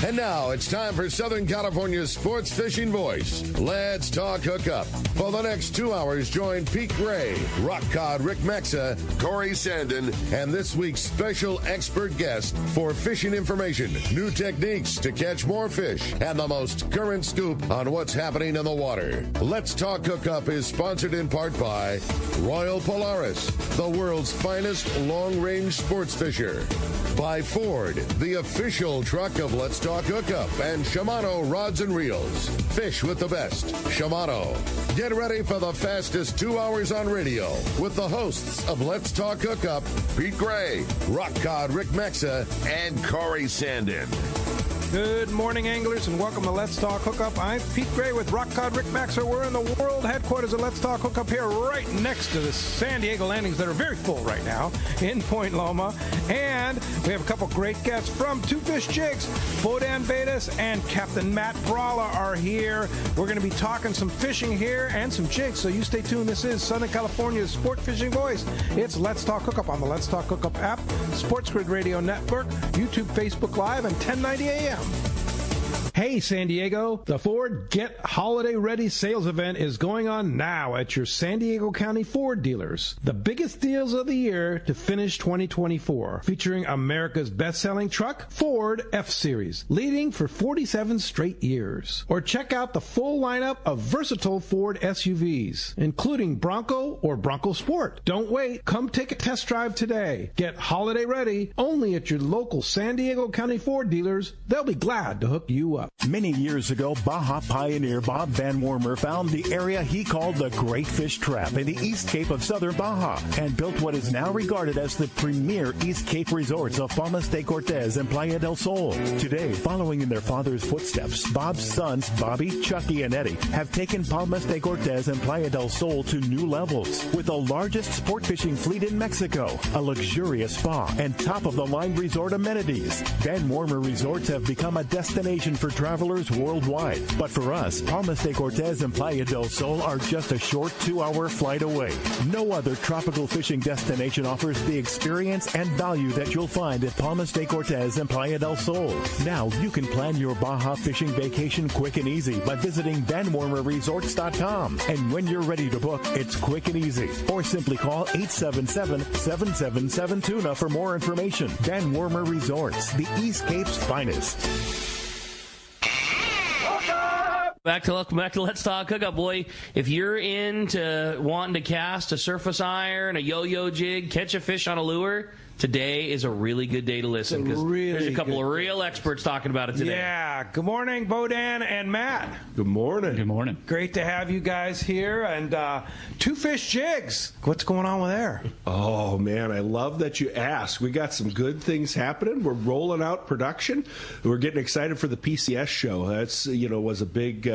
And now it's time for Southern California's sports fishing voice. Let's talk hookup. For the next 2 hours, join Pete Gray, Rock Cod Rick Maxa, Corey Sandin, and this week's special expert guest for fishing information, new techniques to catch more fish, and the most current scoop on what's happening in the water. Let's Talk Hookup is sponsored in part by Royal Polaris, the world's finest long-range sports fisher. By Ford, the official truck of Let's Talk Hookup, and Shimano Rods and Reels. Fish with the best. Shimano. Get ready for the fastest 2 hours on radio with the hosts of Let's Talk Hookup, Pete Gray, Rock Cod Rick Maxa, and Corey Sandin. Good morning, anglers, and welcome to Let's Talk Hookup. I'm Pete Gray with Rock Cod Rick Maxa. We're in the world headquarters of Let's Talk Hookup here right next to the San Diego landings that are very full right now in Point Loma. And we have a couple great guests from Two Fish Jigs. Bohdan Vadis and Captain Matt Bralla are here. We're going to be talking some fishing here and some jigs, so you stay tuned. This is Southern California's sport fishing voice. It's Let's Talk Hookup on the Let's Talk Hookup app, Sports Grid Radio Network, YouTube, Facebook Live, and 1090 AM. Hey, San Diego, the Ford Get Holiday Ready sales event is going on now at your San Diego County Ford dealers. The biggest deals of the year to finish 2024, featuring America's best-selling truck, Ford F-Series, leading for 47 straight years. Or check out the full lineup of versatile Ford SUVs, including Bronco or Bronco Sport. Don't wait. Come take a test drive today. Get holiday ready only at your local San Diego County Ford dealers. They'll be glad to hook you up. Many years ago, Baja pioneer Bob Van Wormer found the area he called the Great Fish Trap in the East Cape of southern Baja and built what is now regarded as the premier East Cape resorts of Palmas de Cortez and Playa del Sol. Today, following in their father's footsteps, Bob's sons, Bobby, Chucky, and Eddie, have taken Palmas de Cortez and Playa del Sol to new levels with the largest sport fishing fleet in Mexico, a luxurious spa, and top-of-the-line resort amenities. Van Wormer Resorts have become a destination for travelers worldwide. But for us, Palmas de Cortez and Playa del Sol are just a short 2-hour flight away. No other tropical fishing destination offers the experience and value that you'll find at Palmas de Cortez and Playa del Sol. Now you can plan your Baja fishing vacation quick and easy by visiting VanWormerResorts.com. And when you're ready to book, it's quick and easy. Or simply call 877-777-TUNA for more information. Van Wormer Resorts, the East Cape's finest. Welcome back to Let's Talk Hookup, boy. If you're into wanting to cast a surface iron, a yo-yo jig, catch a fish on a lure, today is a really good day to listen because there's a couple of real experts talking about it today. Yeah. Good morning, Bohdan and Matt. Good morning. Good morning. Great to have you guys here. And Two Fish Jigs. What's going on with there? Oh, man, I love that you asked. We got some good things happening. We're rolling out production. We're getting excited for the PCS show. That's, was a big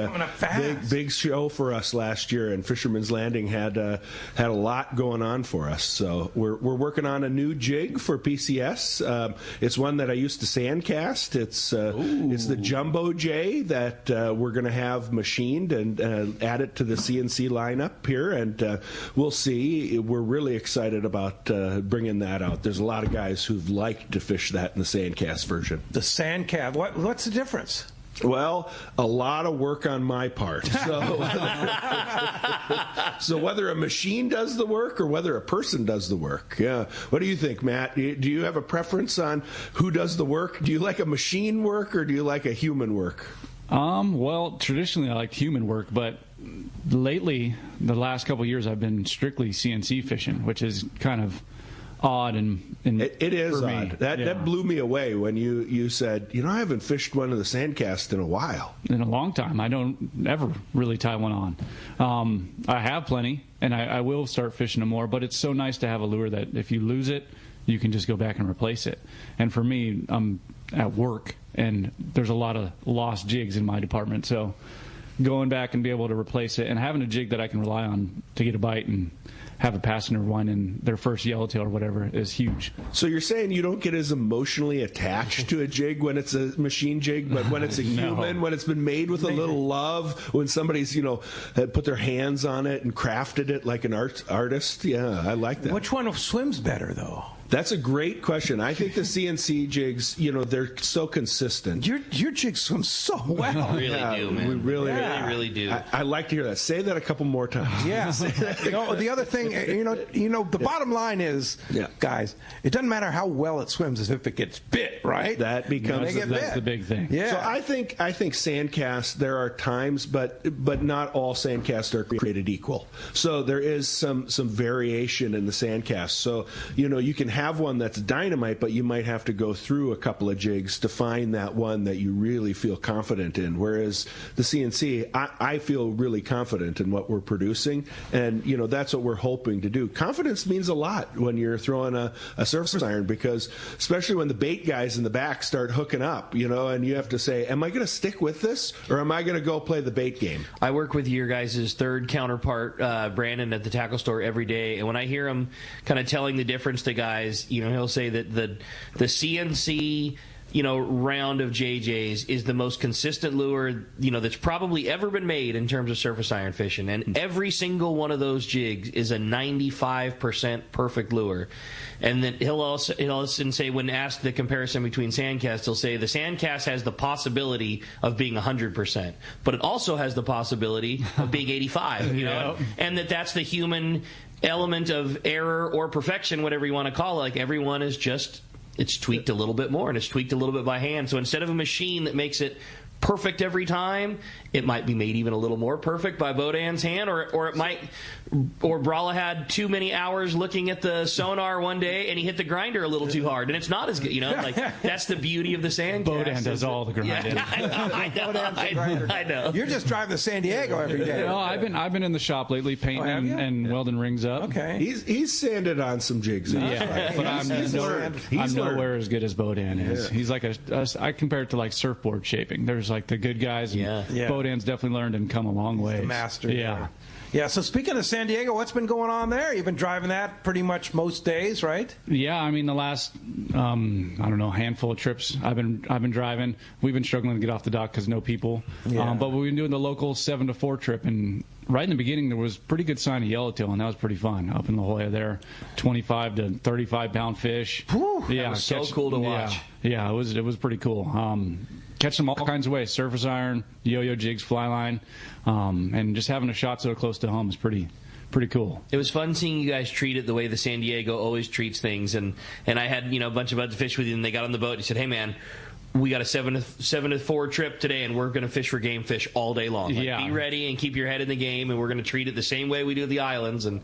show for us last year, and Fisherman's Landing had a lot going on for us. So we're working on a new jig for PCS. It's one that I used to sand cast. It's the Jumbo J that we're going to have machined and add it to the CNC lineup here, and we'll see. We're really excited about bringing that out. There's a lot of guys who've liked to fish that in the sand cast version. The sand cast. What's the difference? Well, a lot of work on my part. So whether a machine does the work or whether a person does the work. Yeah. What do you think, Matt? Do you have a preference on who does the work? Do you like a machine work or do you like a human work? Well, traditionally I like human work, but lately, the last couple of years, I've been strictly CNC fishing, which is kind of odd and it is for odd. Me. That blew me away when you said, I haven't fished one of the sandcasts in a while. In a long time. I don't ever really tie one on. I have plenty, and I will start fishing them more, but it's so nice to have a lure that if you lose it, you can just go back and replace it. And for me, I'm at work, and there's a lot of lost jigs in my department, so going back and be able to replace it and having a jig that I can rely on to get a bite and have a passenger one in their first yellowtail or whatever is huge. So you're saying you don't get as emotionally attached to a jig when it's a machine jig, but when it's a human, when it's been made with a little love, when somebody's, had put their hands on it and crafted it like an artist? Yeah, I like that. Which one swims better, though? That's a great question. I think the CNC jigs, they're so consistent. Your jigs swim so well. Really do, man. We really do. I like to hear that. Say that a couple more times. Yeah. The other thing, the bottom line is, guys, it doesn't matter how well it swims as if it gets bit, right? That becomes that's the big thing. Yeah. So I think sandcasts, there are times, but not all sandcasts are created equal. So there is some variation in the sandcast. So you can have one that's dynamite, but you might have to go through a couple of jigs to find that one that you really feel confident in. Whereas the CNC, I feel really confident in what we're producing, and that's what we're hoping to do. Confidence means a lot when you're throwing a surface iron, because especially when the bait guys in the back start hooking up, and you have to say, am I going to stick with this, or am I going to go play the bait game? I work with your guys' third counterpart, Brandon, at the tackle store every day, and when I hear him kind of telling the difference to guys, he'll say that the CNC round of JJs is the most consistent lure that's probably ever been made in terms of surface iron fishing, and every single one of those jigs is a 95% perfect lure. And then he'll also say, when asked the comparison between sandcasts, he'll say the sandcast has the possibility of being 100%, but it also has the possibility of being 85. And that's the human element of error or perfection, whatever you want to call it. Like, everyone is just, it's tweaked a little bit more, and it's tweaked a little bit by hand. So instead of a machine that makes it perfect every time, it might be made even a little more perfect by Bohdan's hand, or it might, or Bralla had too many hours looking at the sonar one day and he hit the grinder a little too hard, and it's not as good. Like, that's the beauty of the sandcast. Bohdan does all the grinding. Yeah, I know. You're just driving to San Diego every day. No, I've been in the shop lately painting and welding rings up. Okay. He's sanded on some jigs. But I'm nowhere as good as Bohdan is. He's like I compare it to like surfboard shaping. There's like the good guys. And Bohdan's definitely learned and come a long way. The master. Yeah. Yeah, so speaking of San Diego, what's been going on there? You've been driving that pretty much most days, right? Yeah, I mean, the last, handful of trips I've been driving. We've been struggling to get off the dock because no people. Yeah. But we've been doing the local 7 to 4 trip, and right in the beginning there was pretty good sign of yellowtail, and that was pretty fun. Up in La Jolla there, 25 to 35 pound fish. Whew, yeah, that was so cool to watch. Yeah, it was pretty cool. Catch them all kinds of ways: surface iron, yo-yo jigs, fly line, and just having a shot so close to home is pretty cool. It was fun seeing you guys treat it the way the San Diego always treats things, and I had a bunch of buds to fish with you, and they got on the boat and he said, "Hey man, we got a 7 to 4 trip today, and we're going to fish for game fish all day long. Be ready and keep your head in the game, and we're going to treat it the same way we do the islands." And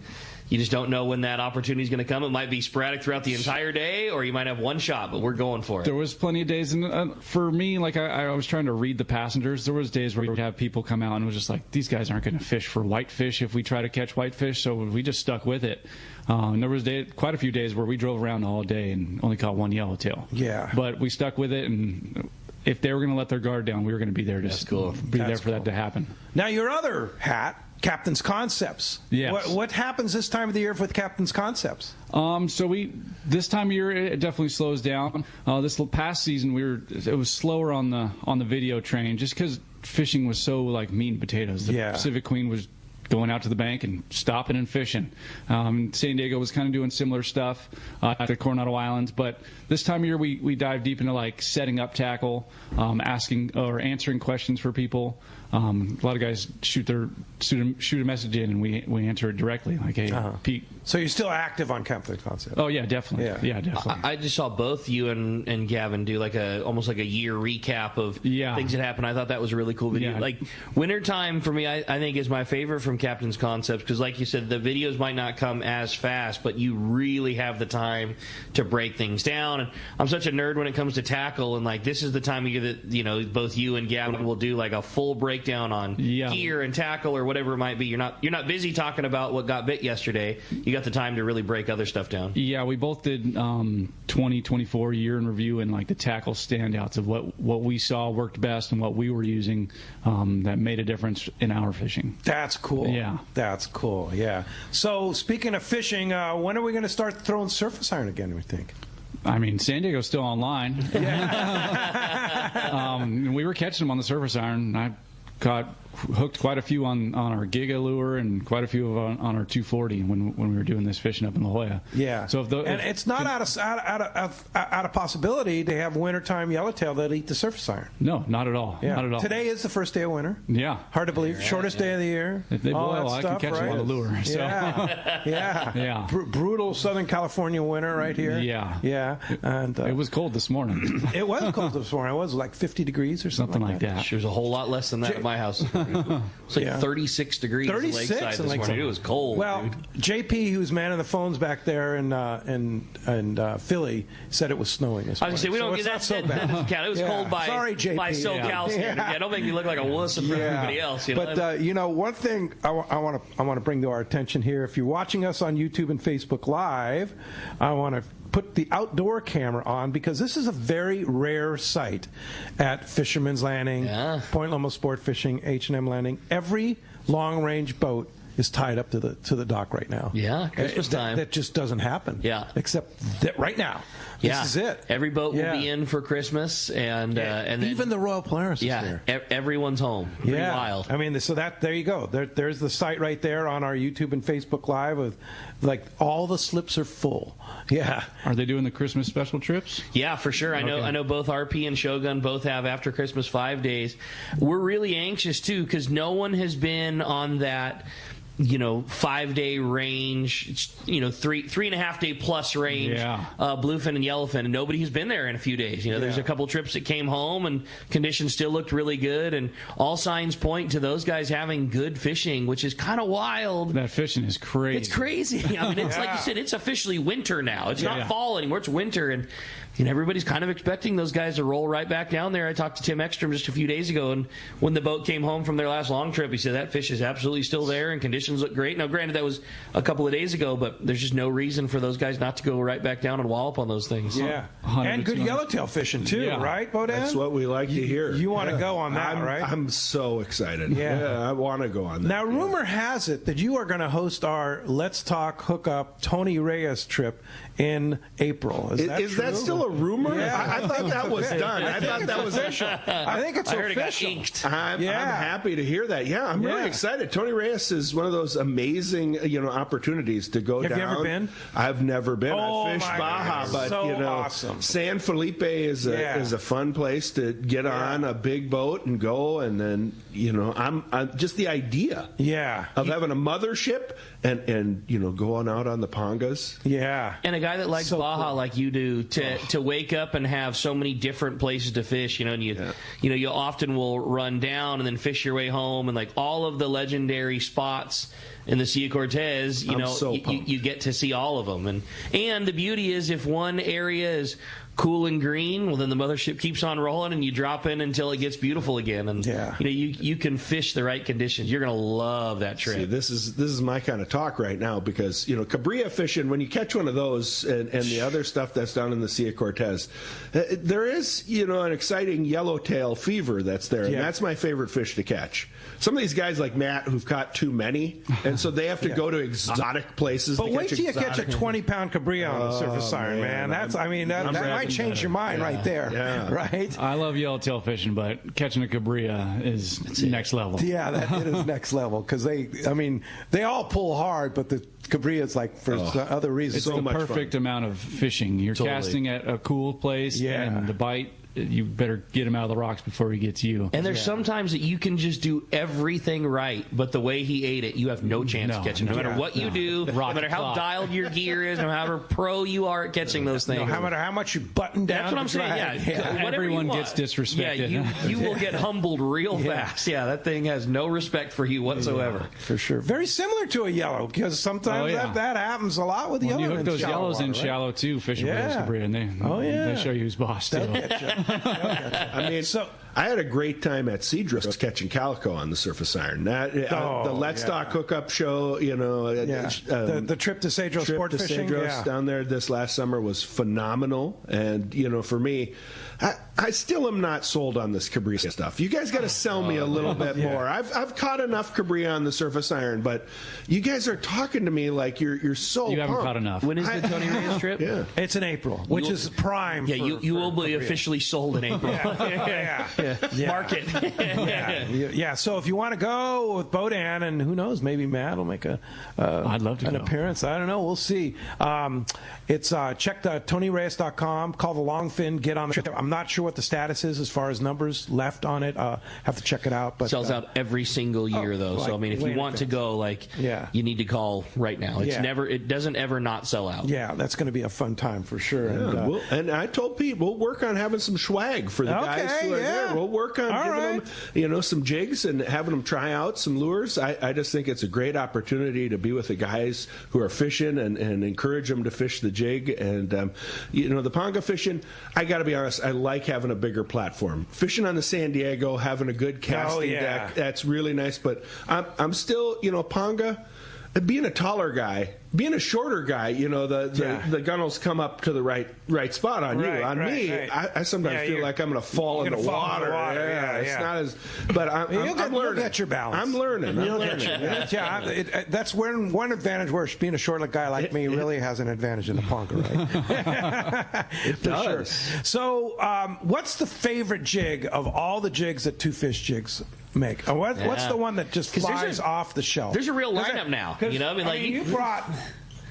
you just don't know when that opportunity is going to come. It might be sporadic throughout the entire day, or you might have one shot, but we're going for it. There was plenty of days, and for me, like I was trying to read the passengers. There was days where we'd have people come out and it was just like, these guys aren't going to fish for whitefish if we try to catch whitefish, so we just stuck with it. And there was quite a few days where we drove around all day and only caught one yellowtail. Yeah. But we stuck with it, and if they were going to let their guard down, we were going to be there for that to happen. Now, your other hat, Captain's Concepts. Yes. What happens this time of the year with Captain's Concepts? This time of year it definitely slows down. This past season it was slower on the video train just because fishing was so like meat and potatoes. The Pacific Queen was going out to the bank and stopping and fishing. San Diego was kind of doing similar stuff at the Coronado Islands, but this time of year we dive deep into like setting up tackle, asking or answering questions for people. A lot of guys shoot a message in, and we answer it directly. Like, hey, Pete. So you're still active on Captain's Concept? Oh yeah, definitely. Yeah, definitely. I just saw both you and Gavin do like almost like a year recap of things that happened. I thought that was a really cool video. Yeah. Like, wintertime for me, I think is my favorite from Captain's Concepts, because like you said, the videos might not come as fast, but you really have the time to break things down. And I'm such a nerd when it comes to tackle, and like this is the time of year that both you and Gavin will do like a full breakdown on gear and tackle or whatever it might be. You're not busy talking about what got bit yesterday. You got the time to really break other stuff down. Yeah, we both did 2024 year in review, and like the tackle standouts of what we saw worked best and what we were using that made a difference in our fishing. That's cool. Yeah. That's cool. Yeah. So speaking of fishing, when are we going to start throwing surface iron again, we think? I mean, San Diego's still online. We were catching them on the surface iron. I caught hooked quite a few on our Giga lure and quite a few on our 240 when we were doing this fishing up in La Jolla. Yeah. So and it's not out of possibility to have wintertime yellowtail that eat the surface iron. No, not at all. Yeah. Not at all. Today is the first day of winter. Yeah. Hard to believe. Shortest day of the year. If they boil, I stuff, can catch them on the lure. So. Yeah. Yeah. Yeah. Brutal Southern California winter right here. Yeah. Yeah. And it was cold this morning. It was cold this morning. It was like 50 degrees or something like that. There's a whole lot less than that at my house. It's like 36 degrees 36 lakeside this morning. It was cold. Well, dude. JP, who's manning the phones back there in Philly, said it was snowing this morning. I was going to say, we don't get that so bad. It was cold by SoCal standards. Yeah, don't make me look like a wuss in front of everybody else. You know? But, one thing I want to bring to our attention here, if you're watching us on YouTube and Facebook Live, I want to put the outdoor camera on because this is a very rare sight at Fisherman's Landing, Point Loma Sport Fishing, H&M Landing. Every long-range boat is tied up to the dock right now. Yeah, Christmas time. That just doesn't happen. Yeah. Except that right now. This is it. Every boat will be in for Christmas, and then, even the Royal Polaris is there. Everyone's home. Pretty wild. I mean, so there you go. There's the site right there on our YouTube and Facebook Live with, like, all the slips are full. Yeah. Are they doing the Christmas special trips? Yeah, for sure. I know both RP and Shogun both have after Christmas 5 days. We're really anxious, too, because no one has been on that 5-day range, 3.5 day plus range, bluefin and yellowfin, and nobody has been there in a few days. There's a couple trips that came home and conditions still looked really good, and all signs point to those guys having good fishing, which is kind of wild. That fishing is crazy. It's crazy. I mean, it's like you said, it's officially winter now. It's not fall anymore. It's winter, and everybody's kind of expecting those guys to roll right back down there. I talked to Tim Ekstrom just a few days ago, and when the boat came home from their last long trip, he said that fish is absolutely still there, and conditions look great. Now, granted, that was a couple of days ago, but there's just no reason for those guys not to go right back down and wallop on those things. Yeah. And good yellowtail fishing, too, right, Bohdan? That's what we like to hear. You want to go on that, right? I'm so excited. Yeah, I want to go on that. Now, rumor has it that you are going to host our Let's Talk Hookup Tony Reyes trip in April. Is that still a rumor? Yeah. I thought that was done. I thought that was official. I think it's official. It got inked. I'm happy to hear that. Yeah, I'm really excited. Tony Reyes is one of those amazing, opportunities to go down. Have you ever been? I've never been. I've fished Baja, but awesome. San Felipe is a fun place to get on a big boat and go, and then I'm just the idea of having a mothership and going out on the Pongas. Yeah. And a guy that likes Baja like you do, to wake up and have so many different places to fish, and you often will run down and then fish your way home, and like all of the legendary spots in the Sea of Cortez, you get to see all of them, and the beauty is if one area is cool and green, well then the mothership keeps on rolling and you drop in until it gets beautiful again, and you can fish the right conditions. You're gonna love that trip. See, this is my kind of talk right now, because cabrilla fishing, when you catch one of those and the other stuff that's down in the Sea of Cortez, there is an exciting yellowtail fever that's there, and that's my favorite fish to catch. Some of these guys like Matt who've caught too many, and so they have to go to exotic places. But to wait catch till you catch a 20-pound cabrilla on the surface iron, man. That might change your mind right there, right? I love yellowtail fishing, but catching a cabrilla is next level. Yeah, it is next level, because they all pull hard, but the cabrilla is like for other reasons. It's the perfect amount of fishing. You're casting at a cool place, and the bite, you better get him out of the rocks before he gets you. And there's sometimes that you can just do everything right, but the way he ate it, you have no chance of catching. No matter what you do, no matter how dialed your gear is, no matter how pro you are at catching those things. No matter how much you button down. That's what I'm saying. Yeah. Everyone gets disrespected. Yeah, you will get humbled real fast. Yeah, that thing has no respect for you whatsoever. For sure. Very similar to a yellow, because sometimes that happens a lot with yellow. You hook those yellows in shallow too, fishing for those cabrilla, and they show you who's boss too. I had a great time at Cedros catching calico on the surface iron. The Let's Talk Hookup show, the trip to Cedros sport fishing down there this last summer was phenomenal. And for me, I still am not sold on this cabrilla stuff. You guys got to sell me a little bit more. I've caught enough cabrilla on the surface iron, but you guys are talking to me like you're so. You haven't caught enough. When is the Tony Reyes trip? It's in April, which is prime. Yeah, you will be officially sold in April. market. Yeah. So if you want to go with Bohdan, and who knows, maybe Matt will make I'd love to an go. appearance. I don't know. We'll see. It's check the TonyReyes.com. Call the Longfin. Get on the trip. I'm not sure what the status is as far as numbers left on it. Have to check it out. But sells out every single year, though. So I mean, if you want to go, you need to call right now. It's never. It doesn't ever not sell out. Yeah, that's going to be a fun time for sure. Yeah, and I told Pete we'll work on having some swag for the guys who are there. We'll work on giving them, some jigs and having them try out some lures. I just think it's a great opportunity to be with the guys who are fishing and encourage them to fish the jig. And the ponga fishing, I got to be honest, I like having a bigger platform. Fishing on the San Diego, having a good casting deck, that's really nice. But I'm still, ponga, being a taller guy, being a shorter guy, the gunnels come up to the right spot on you. On me, I sometimes feel like I'm going to fall in the water. It's not as. But I'm learning. You'll get your balance. I'm learning. That's one advantage where being a short guy like me really has an advantage in the ponga, right? It does. Sure. So, what's the favorite jig of all the jigs that Two Fish Jigs make? What's the one that just flies off the shelf? There's a real lineup now. You brought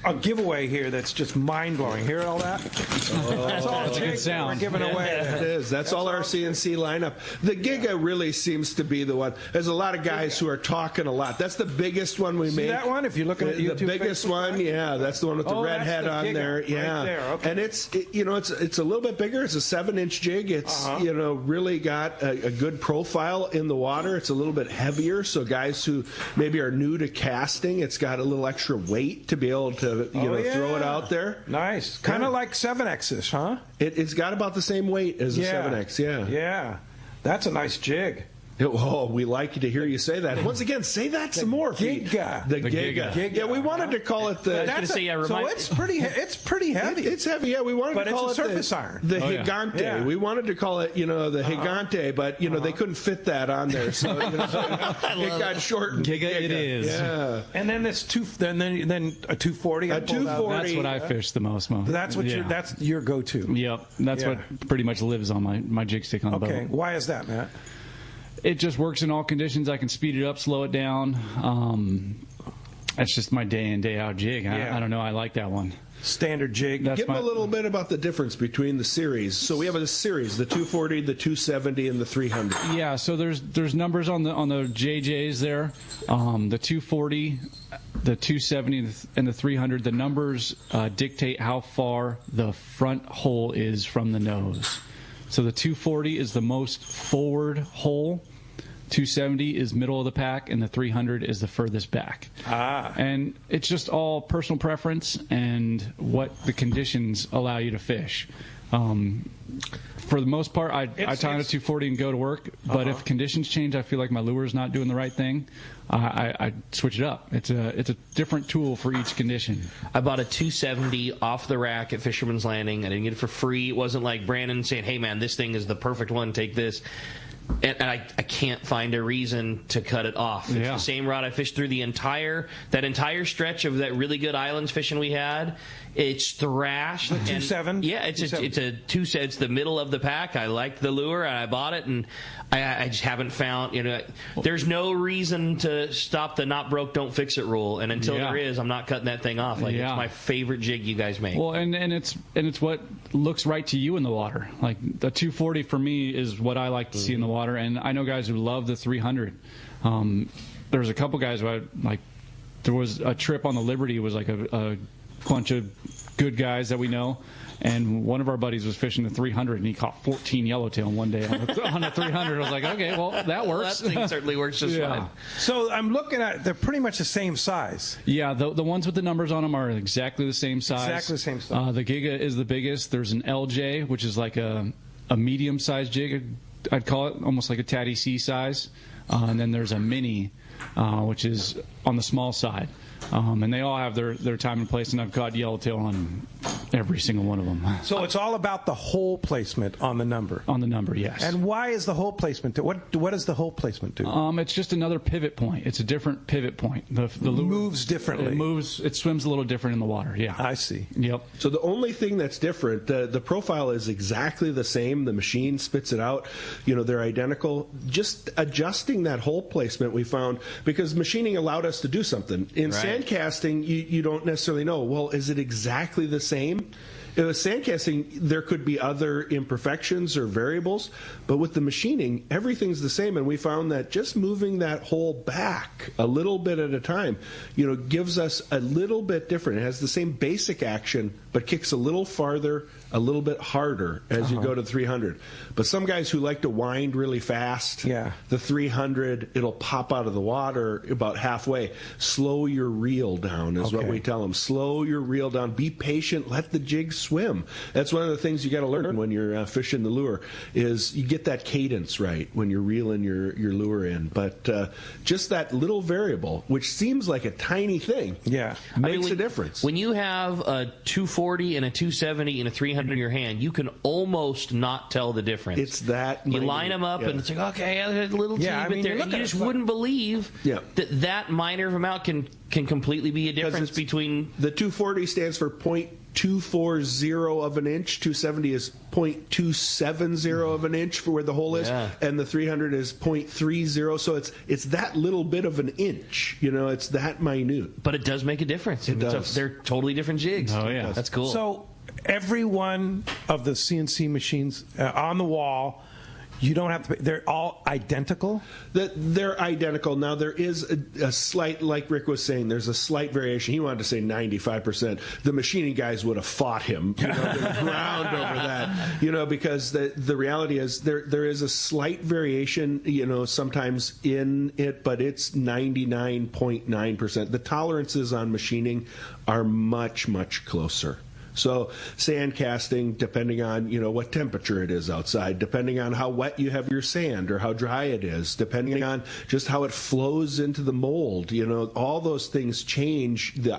a giveaway here that's just mind-blowing. Hear all that? That's all that's a good sound. We're giving away. It is. That's all our CNC lineup. The Giga really seems to be the one. There's a lot of guys who are talking a lot. That's the biggest one we made. That one? If you're looking at YouTube, the biggest one, that's the one with the red head on there. Yeah, there. Okay. And it's a little bit bigger. It's a 7-inch jig. It's really got a good profile in the water. It's a little bit heavier, so guys who maybe are new to casting, it's got a little extra weight to be able to throw it out there. Nice. Kind of like 7X's, huh? It's got about the same weight as a 7X, Yeah. That's a nice jig. Oh, we like to hear you say that. Once again, say that some more. Giga. The Giga. Yeah, we wanted to call it the. So it's pretty heavy. It's heavy. Yeah, we wanted to call it the surface iron. The Gigante. Yeah. We wanted to call it, the Gigante, but they couldn't fit that on there, so it got shortened. Giga it is. Yeah. And then this then a 240. A 240. That's what I fish the most. That's what that's your go-to. Yep. That's what pretty much lives on my jig stick on the boat. Okay. Why is that, Matt? It just works in all conditions. I can speed it up, slow it down. That's just my day in, day out jig. I don't know. I like that one. Standard jig. Give them a little bit about the difference between the series. So we have a series: the 240, the 270, and the 300. Yeah. So there's numbers on the JJs there. The 240, the 270, and the 300. The numbers dictate how far the front hole is from the nose. So the 240 is the most forward hole, 270 is middle of the pack, and the 300 is the furthest back. And it's just all personal preference and what the conditions allow you to fish. For the most part, I tie on a 240 and go to work. But if conditions change, I feel like my lure is not doing the right thing, I switch it up. It's a different tool for each condition. I bought a 270 off the rack at Fisherman's Landing. I didn't get it for free. It wasn't like Brandon saying, "Hey man, this thing is the perfect one. Take this." And I can't find a reason to cut it off. It's the same rod I fished through that entire stretch of that really good islands fishing we had. It's thrashed. The 2.7? Yeah, it's the middle of the pack. I liked the lure and I bought it, and I just haven't found, there's no reason to stop the not broke, don't fix it rule. And until there is, I'm not cutting that thing off. It's my favorite jig you guys make. Well, and it's what looks right to you in the water. Like the 240 for me is what I like to see in the water. And I know guys who love the 300. There's a couple guys who there was a trip on the Liberty. It was like a bunch of good guys that we know, and one of our buddies was fishing the 300 and he caught 14 yellowtail in one day on the 300. I was like, okay, well, that works. That thing certainly works just fine. So I'm looking at, they're pretty much the same size. Yeah, the ones with the numbers on them are exactly the same size. Exactly the same size. The Giga is the biggest. There's an LJ, which is like a medium-sized jig. I'd call it almost like a Tatty C size. And then there's a Mini, which is on the small side. And they all have their time and place, and I've caught yellowtail on every single one of them. So it's all about the hole placement on the number. On the number, yes. And why is the hole placement do? What does the hole placement do? It's just another pivot point. It's a different pivot point. The lure moves differently. It swims a little different in the water. Yeah, I see. Yep. So the only thing that's different, the profile is exactly the same. The machine spits it out. They're identical. Just adjusting that hole placement, we found, because machining allowed us to do something. In sand casting, you don't necessarily know, well, is it exactly the same? With sandcasting, there could be other imperfections or variables, but with the machining, everything's the same, and we found that just moving that hole back a little bit at a time, gives us a little bit different. It has the same basic action, but kicks a little farther, a little bit harder as you go to 300. But some guys who like to wind really fast, the 300, it'll pop out of the water about halfway. Slow your reel down is what we tell them. Slow your reel down. Be patient. Let the jig swim. That's one of the things you got to learn when you're fishing the lure, is you get that cadence right when you're reeling your lure in. But just that little variable, which seems like a tiny thing, makes a difference. When you have a 240 and a 270 and a 300 in your hand, you can almost not tell the difference. It's that you line them up and it's like, okay, a little teeny bit there, and you just wouldn't believe that minor of amount can completely be a difference between. The 240 stands for 0.240 of an inch, 270 is 0.270 of an inch for where the hole is, and the 300 is 0.30. So it's that little bit of an inch. It's that minute. But it does make a difference. It does. They're totally different jigs. Oh yeah, that's cool. So every one of the CNC machines on the wall, you don't have to pay. They're all identical? They're identical. Now, there is a slight, like Rick was saying, there's a slight variation. He wanted to say 95%. The machining guys would have fought him, ground over that, because the reality is there is a slight variation, sometimes in it, but it's 99.9%. The tolerances on machining are much, much closer. So sand casting, depending on what temperature it is outside, depending on how wet you have your sand or how dry it is, depending on just how it flows into the mold, all those things change the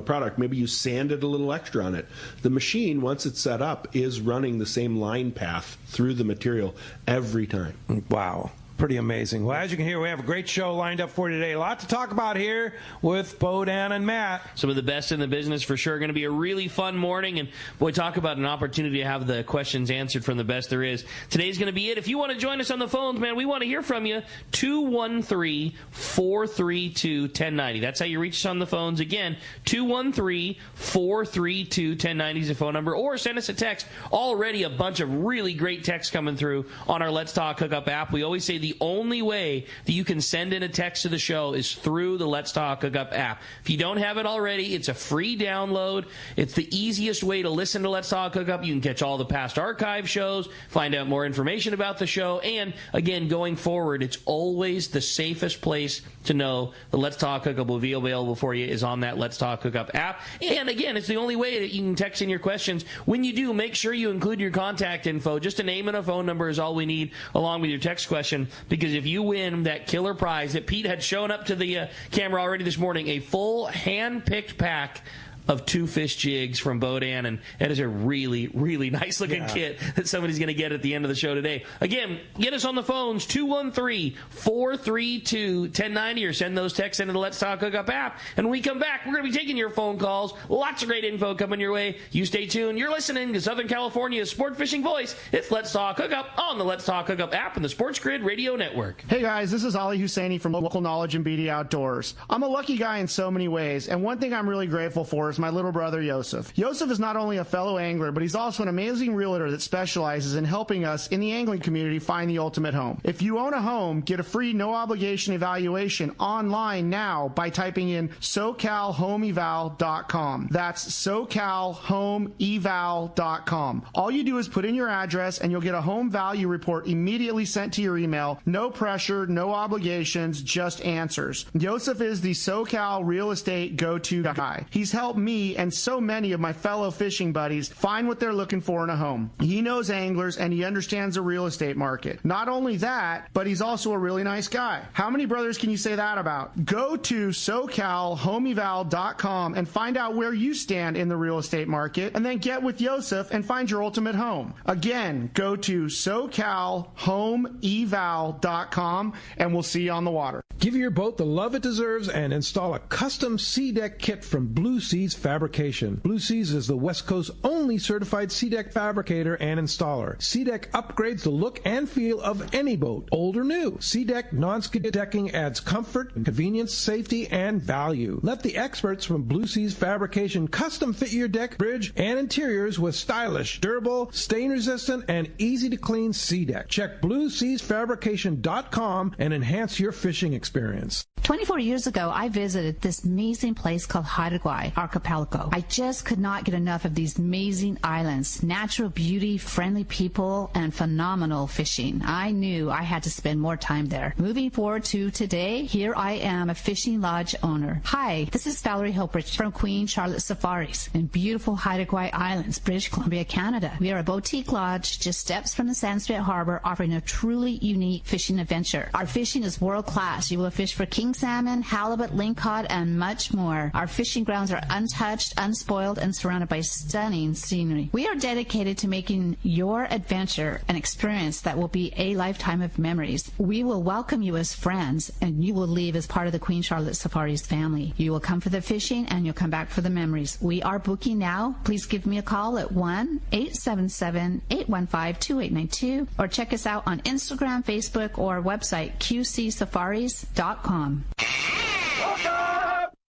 product. Maybe you sanded a little extra on it. The machine, once it's set up, is running the same line path through the material every time. Wow. Pretty amazing. Well, as you can hear, we have a great show lined up for you today. A lot to talk about here with Bohdan and Matt. Some of the best in the business for sure. Going to be a really fun morning. And, boy, talk about an opportunity to have the questions answered from the best there is. Today's going to be it. If you want to join us on the phones, man, we want to hear from you. 213-432-1090. That's how you reach us on the phones. Again, 213-432-1090 is the phone number. Or send us a text. Already a bunch of really great texts coming through on our Let's Talk Hookup app. We always say the only way that you can send in a text to the show is through the Let's Talk Hookup app. If you don't have it already, it's a free download. It's the easiest way to listen to Let's Talk Hookup. You can catch all the past archive shows, find out more information about the show, and, again, going forward, it's always the safest place to know the Let's Talk Hookup will be available for you is on that Let's Talk Hookup app. And, again, it's the only way that you can text in your questions. When you do, make sure you include your contact info. Just a name and a phone number is all we need along with your text question. Because if you win that killer prize that Pete had shown up to the camera already this morning, a full hand-picked pack of 2-fish jigs from Bohdan, and that is a really, really nice-looking kit that somebody's going to get at the end of the show today. Again, get us on the phones, 213-432-1090, or send those texts into the Let's Talk Hookup app. And when we come back, we're going to be taking your phone calls. Lots of great info coming your way. You stay tuned. You're listening to Southern California's sport fishing voice. It's Let's Talk Hookup on the Let's Talk Hookup app and the Sports Grid Radio Network. Hey guys, this is Ali Husseini from Local Knowledge and BD Outdoors. I'm a lucky guy in so many ways, and one thing I'm really grateful for is my little brother Yosef. Yosef is not only a fellow angler, but he's also an amazing realtor that specializes in helping us in the angling community find the ultimate home. If you own a home, get a free no-obligation evaluation online now by typing in SoCalHomeEval.com. That's SoCalHomeEval.com. All you do is put in your address and you'll get a home value report immediately sent to your email. No pressure, no obligations, just answers. Yosef is the SoCal real estate go-to guy. He's helped me me and so many of my fellow fishing buddies find what they're looking for in a home. He knows anglers and he understands the real estate market. Not only that, but he's also a really nice guy. How many brothers can you say that about? Go to SoCalHomeeval.com and find out where you stand in the real estate market, and then get with Yosef and find your ultimate home. Again, go to SoCalHomeeval.com and we'll see you on the water. Give your boat the love it deserves and install a custom sea deck kit from Blue Seas Fabrication. Blue Seas is the West Coast's only certified sea deck fabricator and installer. Sea deck upgrades the look and feel of any boat, old or new. Sea deck non-skid decking adds comfort, convenience, safety, and value. Let the experts from Blue Seas Fabrication custom fit your deck, bridge, and interiors with stylish, durable, stain-resistant, and easy-to-clean sea deck. Check BlueSeasFabrication.com and enhance your fishing experience. 24 years ago, I visited this amazing place called Hawaii Archipelago. I just could not get enough of these amazing islands, natural beauty, friendly people, and phenomenal fishing. I knew I had to spend more time there. Moving forward to today, here I am, a fishing lodge owner. Hi, this is Valerie Hilbridge from Queen Charlotte Safaris in beautiful Hawaii Islands, British Columbia, Canada. We are a boutique lodge just steps from the Sanskrit Harbor, offering a truly unique fishing adventure. Our fishing is world class. You will fish for king salmon, halibut, lingcod, and much more. Our fishing grounds are untouched, unspoiled, and surrounded by stunning scenery. We are dedicated to making your adventure an experience that will be a lifetime of memories. We will welcome you as friends, and you will leave as part of the Queen Charlotte Safaris family. You will come for the fishing, and you'll come back for the memories. We are booking now. Please give me a call at 1-877-815-2892, or check us out on Instagram, Facebook, or website qcsafaris.com.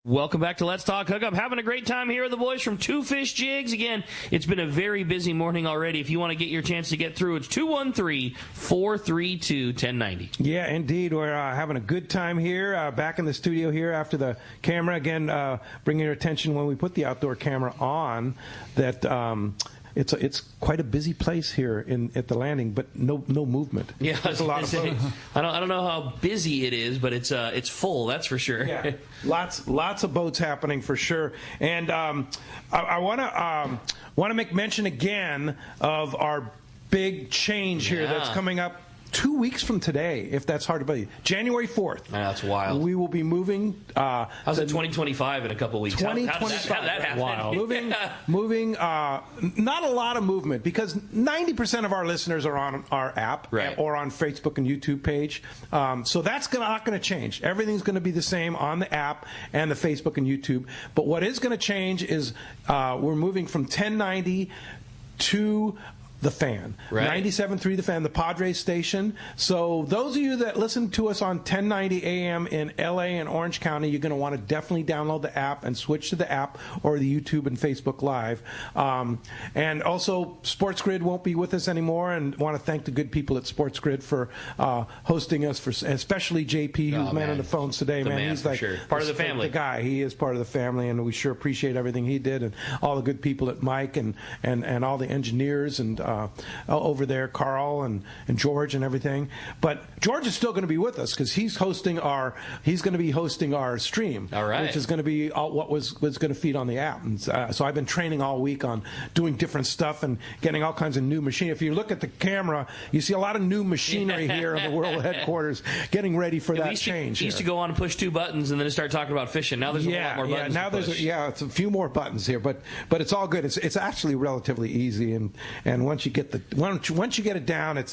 Welcome back to Let's Talk Hookup. Having a great time here with the boys from Two Fish Jigs. Again, it's been a very busy morning already. If you want to get your chance to get through, it's 213-432-1090. Yeah, indeed. We're having a good time here, back in the studio here after the camera. Again, bringing your attention when we put the outdoor camera on that it's quite a busy place here at the landing, but no movement. Yeah, there's a lot of boats. I don't know how busy it is, but it's full. That's for sure. Yeah, lots of boats happening for sure. And I want to make mention again of our big change here that's coming up 2 weeks from today, if that's hard to believe. January 4th. That's wild. We will be moving. How's it 2025 in a couple weeks? 2025. How that happen? Wild. Moving. Not a lot of movement because 90% of our listeners are on our app or on Facebook and YouTube page. So that's not going to change. Everything's going to be the same on the app and the Facebook and YouTube. But what is going to change is we're moving from 1090 to The Fan. 97.3 The Fan, the Padres station. So those of you that listen to us on 1090 AM in LA and Orange County, you're going to want to definitely download the app and switch to the app or the YouTube and Facebook Live. And also, Sports Grid won't be with us anymore, and want to thank the good people at Sports Grid for hosting us, especially JP, who's man on the phones today. Man, he's like part of the family. The guy. He is part of the family, and we sure appreciate everything he did, and all the good people at Mike and all the engineers and over there, Carl and George and everything. But George is still going to be with us because he's going to be hosting our stream, which is going to be what was going to feed on the app. And so I've been training all week on doing different stuff and getting all kinds of new machinery. If you look at the camera, you see a lot of new machinery here in the world headquarters, getting ready for that change. He used to go on and push 2 buttons and then start talking about fishing. Now there's a lot more buttons. Now it's a few more buttons here, but it's all good. It's actually relatively easy, and once you get it down,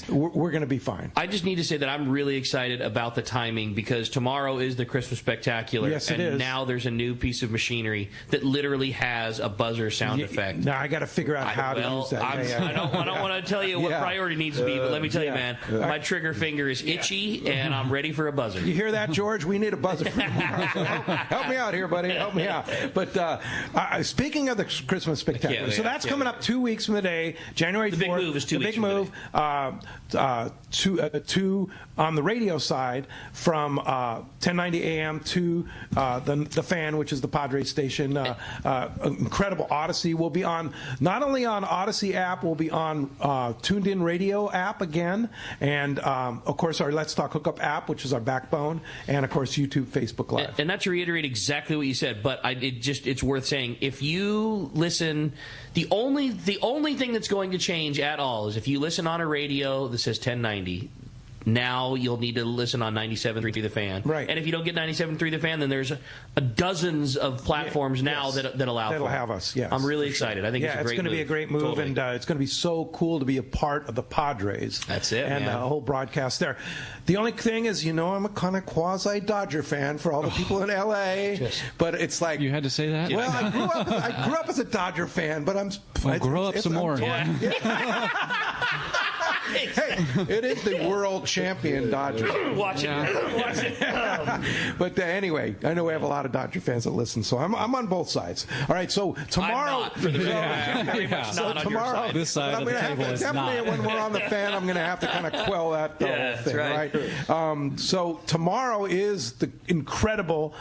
we're going to be fine. I just need to say that I'm really excited about the timing because tomorrow is the Christmas Spectacular. Yes, it is. And now there's a new piece of machinery that literally has a buzzer sound effect. Now I got to figure out how to use that. I don't want to tell you what priority needs to be, but let me tell you, man, my trigger finger is itchy and I'm ready for a buzzer. You hear that, George? We need a buzzer. Help me out here, buddy. Help me out. But speaking of the Christmas Spectacular, so that's coming up 2 weeks from today. Day, January 4th. The big move is 2 weeks from today. To on the radio side from 1090 AM to the Fan, which is the Padres station. Incredible Odyssey. We'll be on not only on Odyssey app, we'll be on Tuned In Radio app again, and of course our Let's Talk Hookup app, which is our backbone, and of course YouTube, Facebook Live. And not to reiterate exactly what you said, but it's worth saying, if you listen, the only thing that's going to change at all is if you listen on a radio that says 1090. Now you'll need to listen on 97.3 The Fan. Right. And if you don't get 97.3 The Fan, then there's dozens of platforms now that allow that'll for have us. Yes, I'm really excited. I think it's a great move. It's going to be a great move, totally. and it's going to be so cool to be a part of the Padres. That's it, and man. the whole broadcast there. The only thing is, I'm a kind of quasi-Dodger fan for all the people in L.A., but it's like... You had to say that? Well, I grew up as a Dodger fan, but I'm... grow up some more. Yeah. Hey, it is the world champion Dodgers. Watch it. But anyway, I know we have a lot of Dodger fans that listen, so I'm on both sides. All right, so tomorrow... I'm not, for the tomorrow, this side of the table is definitely not. When we're on the Fan, I'm going to have to kind of quell that whole thing, right? So tomorrow is the incredible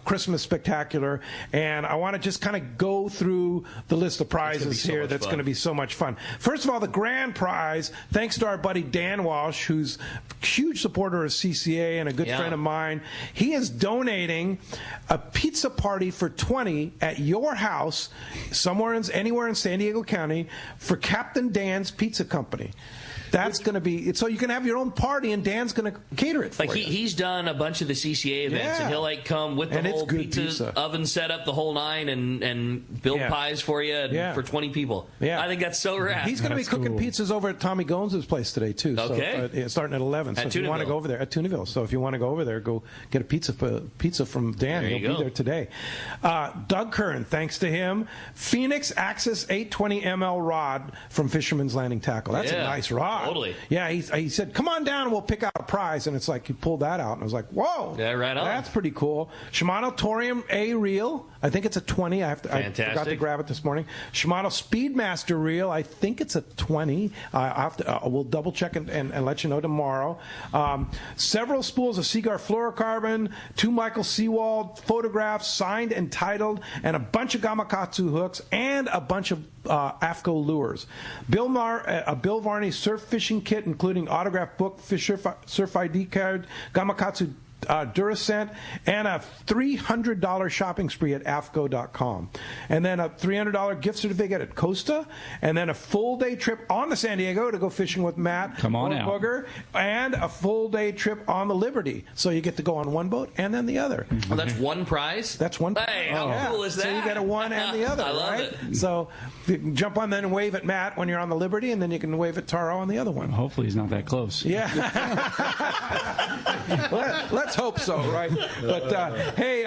Christmas Spectacular, and I want to just kind of go through the list of prizes here. That's going to be so much fun. First of all, the grand prize, thanks to our buddy Dan Walsh, who's a huge supporter of CCA and a good friend of mine. He is donating a pizza party for 20 at your house, anywhere in San Diego County, for Captain Dan's Pizza Company. That's going to be so you can have your own party, and Dan's going to cater it for you. He's done a bunch of the CCA events, and he'll come with the whole pizza oven set up, the whole nine, and build pies for you for 20 people. Yeah, I think that's so rad. He's going to be cooking pizzas over at Tommy Gones' place today too. Okay, so, starting at 11. So if you want to go over there at Tunaville, so if you want to go over there, go get a pizza from Dan. He'll be there today. Doug Curran, thanks to him, Phoenix Axis 820 ML rod from Fisherman's Landing Tackle. That's a nice rod. Totally. Yeah, he said, come on down and we'll pick out a prize. And it's like, he pulled that out. And I was like, whoa. Yeah, right on. That's pretty cool. Shimano Torium A reel. I think it's a 20. I forgot to grab it this morning. Shimano Speedmaster reel. I think it's a 20. We'll double check and let you know tomorrow. Several spools of Seaguar fluorocarbon, 2 Michael Seawald photographs, signed and titled, and a bunch of Gamakatsu hooks, and a bunch of AFCO lures. Bill Varney surf fishing kit, including autographed book, surf ID card, Gamakatsu Duracent, and a $300 shopping spree at AFCO.com. And then a $300 gift certificate at Costa, and then a full day trip on the San Diego to go fishing with Matt Booger, and a full day trip on the Liberty. So you get to go on one boat and then the other. Oh, that's one prize? That's one prize. Hey, how cool is that? So you get a one and the other, I love right? it. So you can jump on then and wave at Matt when you're on the Liberty, and then you can wave at Taro on the other one. Hopefully he's not that close. Yeah. Let's hope so, right? But hey,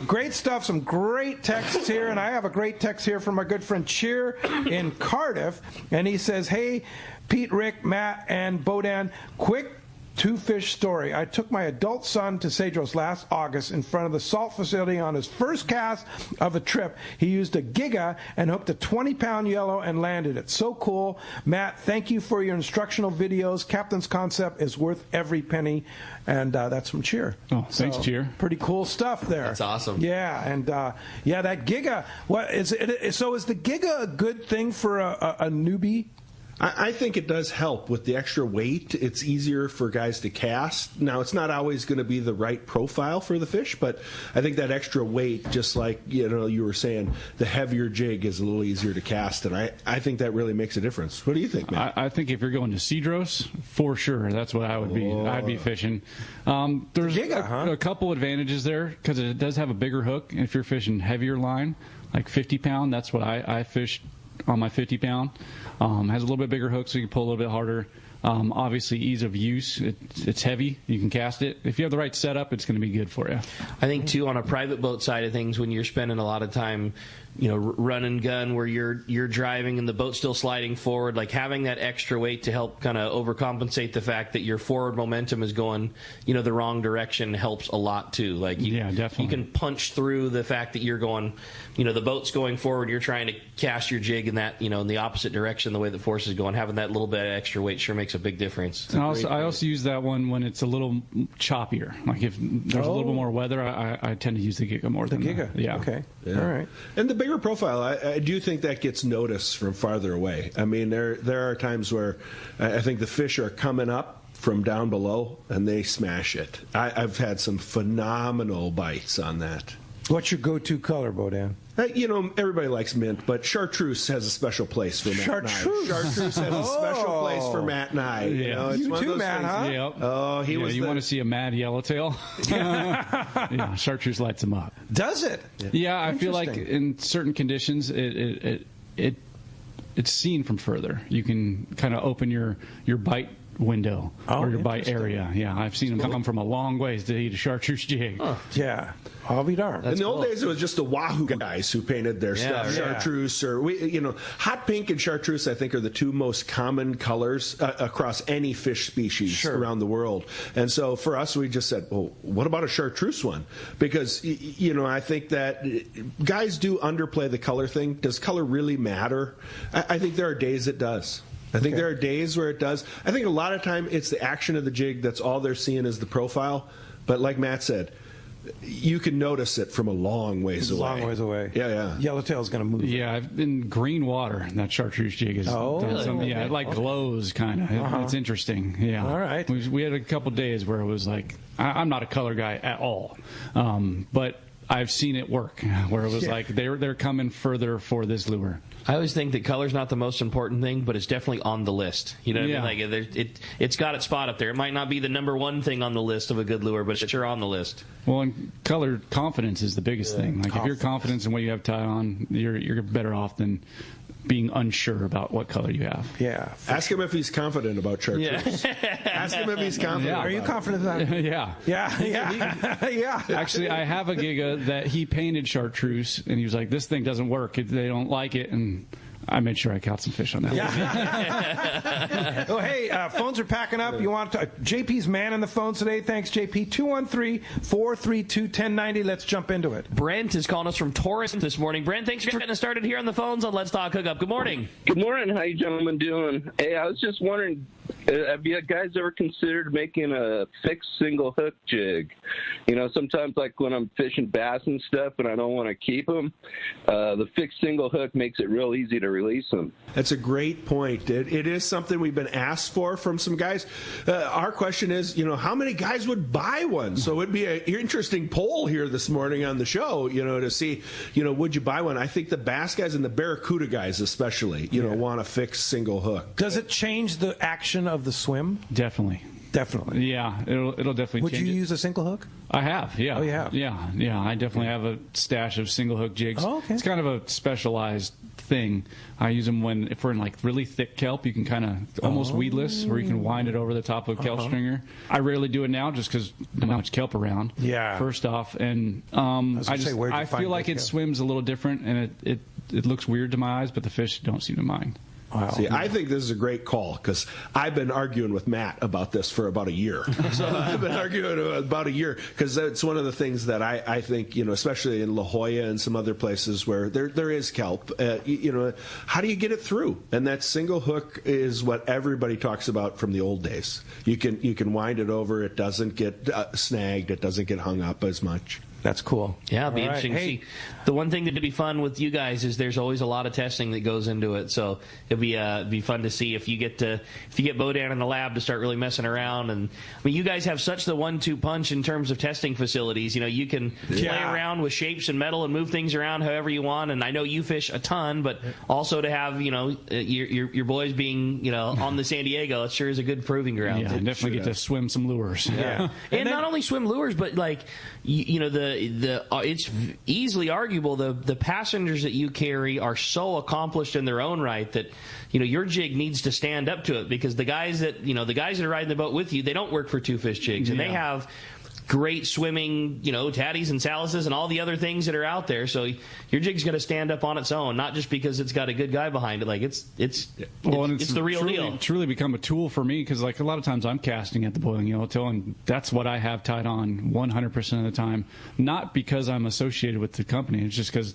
great stuff. Some great texts here, and I have a great text here from our good friend Cheer in Cardiff, and he says, "Hey, Pete, Rick, Matt, and Bohdan, quick two-fish story. I took my adult son to Cedros last August in front of the salt facility on his first cast of a trip. He used a Giga and hooked a 20-pound yellow and landed it. So cool. Matt, thank you for your instructional videos. Captain's concept is worth every penny." And that's from Cheer. Oh, thanks, Cheer. Pretty cool stuff there. That's awesome. Yeah, and that Giga. What is it? So is the Giga a good thing for a newbie? I think it does help with the extra weight. It's easier for guys to cast. Now, it's not always going to be the right profile for the fish, but I think that extra weight, just like you were saying, the heavier jig is a little easier to cast, and I think that really makes a difference. What do you think, man? I think if you're going to Cedros, for sure, that's what I would be. I'd be fishing. There's a couple advantages there because it does have a bigger hook. If you're fishing heavier line, like 50-pound, that's what I fish on my 50-pound. Has a little bit bigger hook, so you can pull a little bit harder. Obviously, ease of use. It's heavy. You can cast it. If you have the right setup, it's going to be good for you. I think, too, on a private boat side of things, when you're spending a lot of time run and gun where you're driving and the boat's still sliding forward, like having that extra weight to help kind of overcompensate the fact that your forward momentum is going, the wrong direction helps a lot too. Like definitely. You can punch through the fact that you're going, the boat's going forward, you're trying to cast your jig in that, in the opposite direction, the way the force is going. Having that little bit of extra weight sure makes a big difference. And I also use that one when it's a little choppier. Like if there's a little bit more weather, I tend to use the Giga more than the Giga. Yeah. Okay. Yeah. All right. And the bigger profile, I do think that gets noticed from farther away. I mean, there are times where I think the fish are coming up from down below and they smash it. I've had some phenomenal bites on that. What's your go-to color, Bohdan? Everybody likes mint, but chartreuse has a special place for Matt Chartreuse? and I. Chartreuse has a special place for Matt and I. Yeah. It's you too, Matt, huh? Yep. Oh, you want to see a mad yellowtail? Yeah, chartreuse lights them up. Does it? Yeah, I feel like in certain conditions, it's seen from further. You can kind of open your bite window or your bite area. Yeah, I've seen them come from a long ways to eat a chartreuse jig. Yeah. I'll be darned. In the old days, it was just the Wahoo guys who painted their stuff. Chartreuse, or hot pink and chartreuse, I think, are the two most common colors across any fish species around the world. And so for us, we just said, well, what about a chartreuse one? Because I think that guys do underplay the color thing. Does color really matter? I think there are days it does. I think there are days where it does. I think a lot of time it's the action of the jig. That's all they're seeing is the profile. But like Matt said, you can notice it from a long ways away. Long ways away. Yeah. Yellowtail's going to move. Yeah, in green water, that chartreuse jig is. It like glows kind of. It's interesting. Yeah. All right. We had a couple days where it was like, I'm not a color guy at all, but I've seen it work where it was like they're coming further for this lure. I always think that color's not the most important thing, but it's definitely on the list. You know what I mean? Like it's got its spot up there. It might not be the number one thing on the list of a good lure, but it's sure on the list. Well, and color confidence is the biggest thing. Like if you're confident in what you have tied on, you're better off than being unsure about what color you have. Yeah. Ask him if he's confident about chartreuse. Ask him if he's confident. Yeah. Are you confident about it? Yeah. Yeah. Actually, I have a Giga that he painted chartreuse, and he was like, this thing doesn't work. They don't like it, and I made sure I caught some fish on that. Yeah. Oh, hey, phones are packing up. You want to JP's man on the phones today. Thanks, JP. 213-432-1090. Let's jump into it. Brent is calling us from Taurus this morning. Brent, thanks for getting us started here on the phones on Let's Talk Hookup. Good morning. Good morning. How you gentlemen doing? Hey, I was just wondering, have you guys ever considered making a fixed single hook jig? Sometimes like when I'm fishing bass and stuff and I don't want to keep them, the fixed single hook makes it real easy to release them. That's a great point. It is something we've been asked for from some guys. Our question is, how many guys would buy one? So it'd be an interesting poll here this morning on the show, to see, would you buy one? I think the bass guys and the barracuda guys especially, want a fixed single hook. Does it change the action of the swim? Definitely. Yeah, it'll definitely Would change. you use a single hook? I have, yeah. Oh, you have? Yeah. I definitely have a stash of single hook jigs. Oh, okay. It's kind of a specialized thing. I use them if we're in like really thick kelp. You can kind of almost weedless, or you can wind it over the top of a kelp stringer. I rarely do it now just because there's not much kelp around. Yeah. First off, and I feel like it swims a little different, and it looks weird to my eyes, but the fish don't seem to mind. Wow. See, I think this is a great call because I've been arguing with Matt about this for about a year. So I've been arguing about a year because it's one of the things that I think, especially in La Jolla and some other places where there is kelp, how do you get it through? And that single hook is what everybody talks about from the old days. You can wind it over. It doesn't get snagged. It doesn't get hung up as much. That's cool. Yeah, it'll be interesting to see. The one thing that'd be fun with you guys is there's always a lot of testing that goes into it. So it'll be fun to see if you get Bohdan in the lab to start really messing around. And I mean, you guys have such the 1-2 punch in terms of testing facilities. You can play around with shapes and metal and move things around however you want. And I know you fish a ton, but also to have your boys being on the San Diego, it sure is a good proving ground. Yeah, definitely get to swim some lures. Yeah, and not only swim lures, but like it's easily arguable the passengers that you carry are so accomplished in their own right that your jig needs to stand up to it, because the guys that are riding the boat with you, they don't work for Two Fish Jigs, and they have great swimming, tatties and salises and all the other things that are out there. So your jig's going to stand up on its own, not just because it's got a good guy behind it. Like it's the real deal. It's really become a tool for me because like a lot of times I'm casting at the boiling yellowtail, and that's what I have tied on 100% of the time. Not because I'm associated with the company. It's just because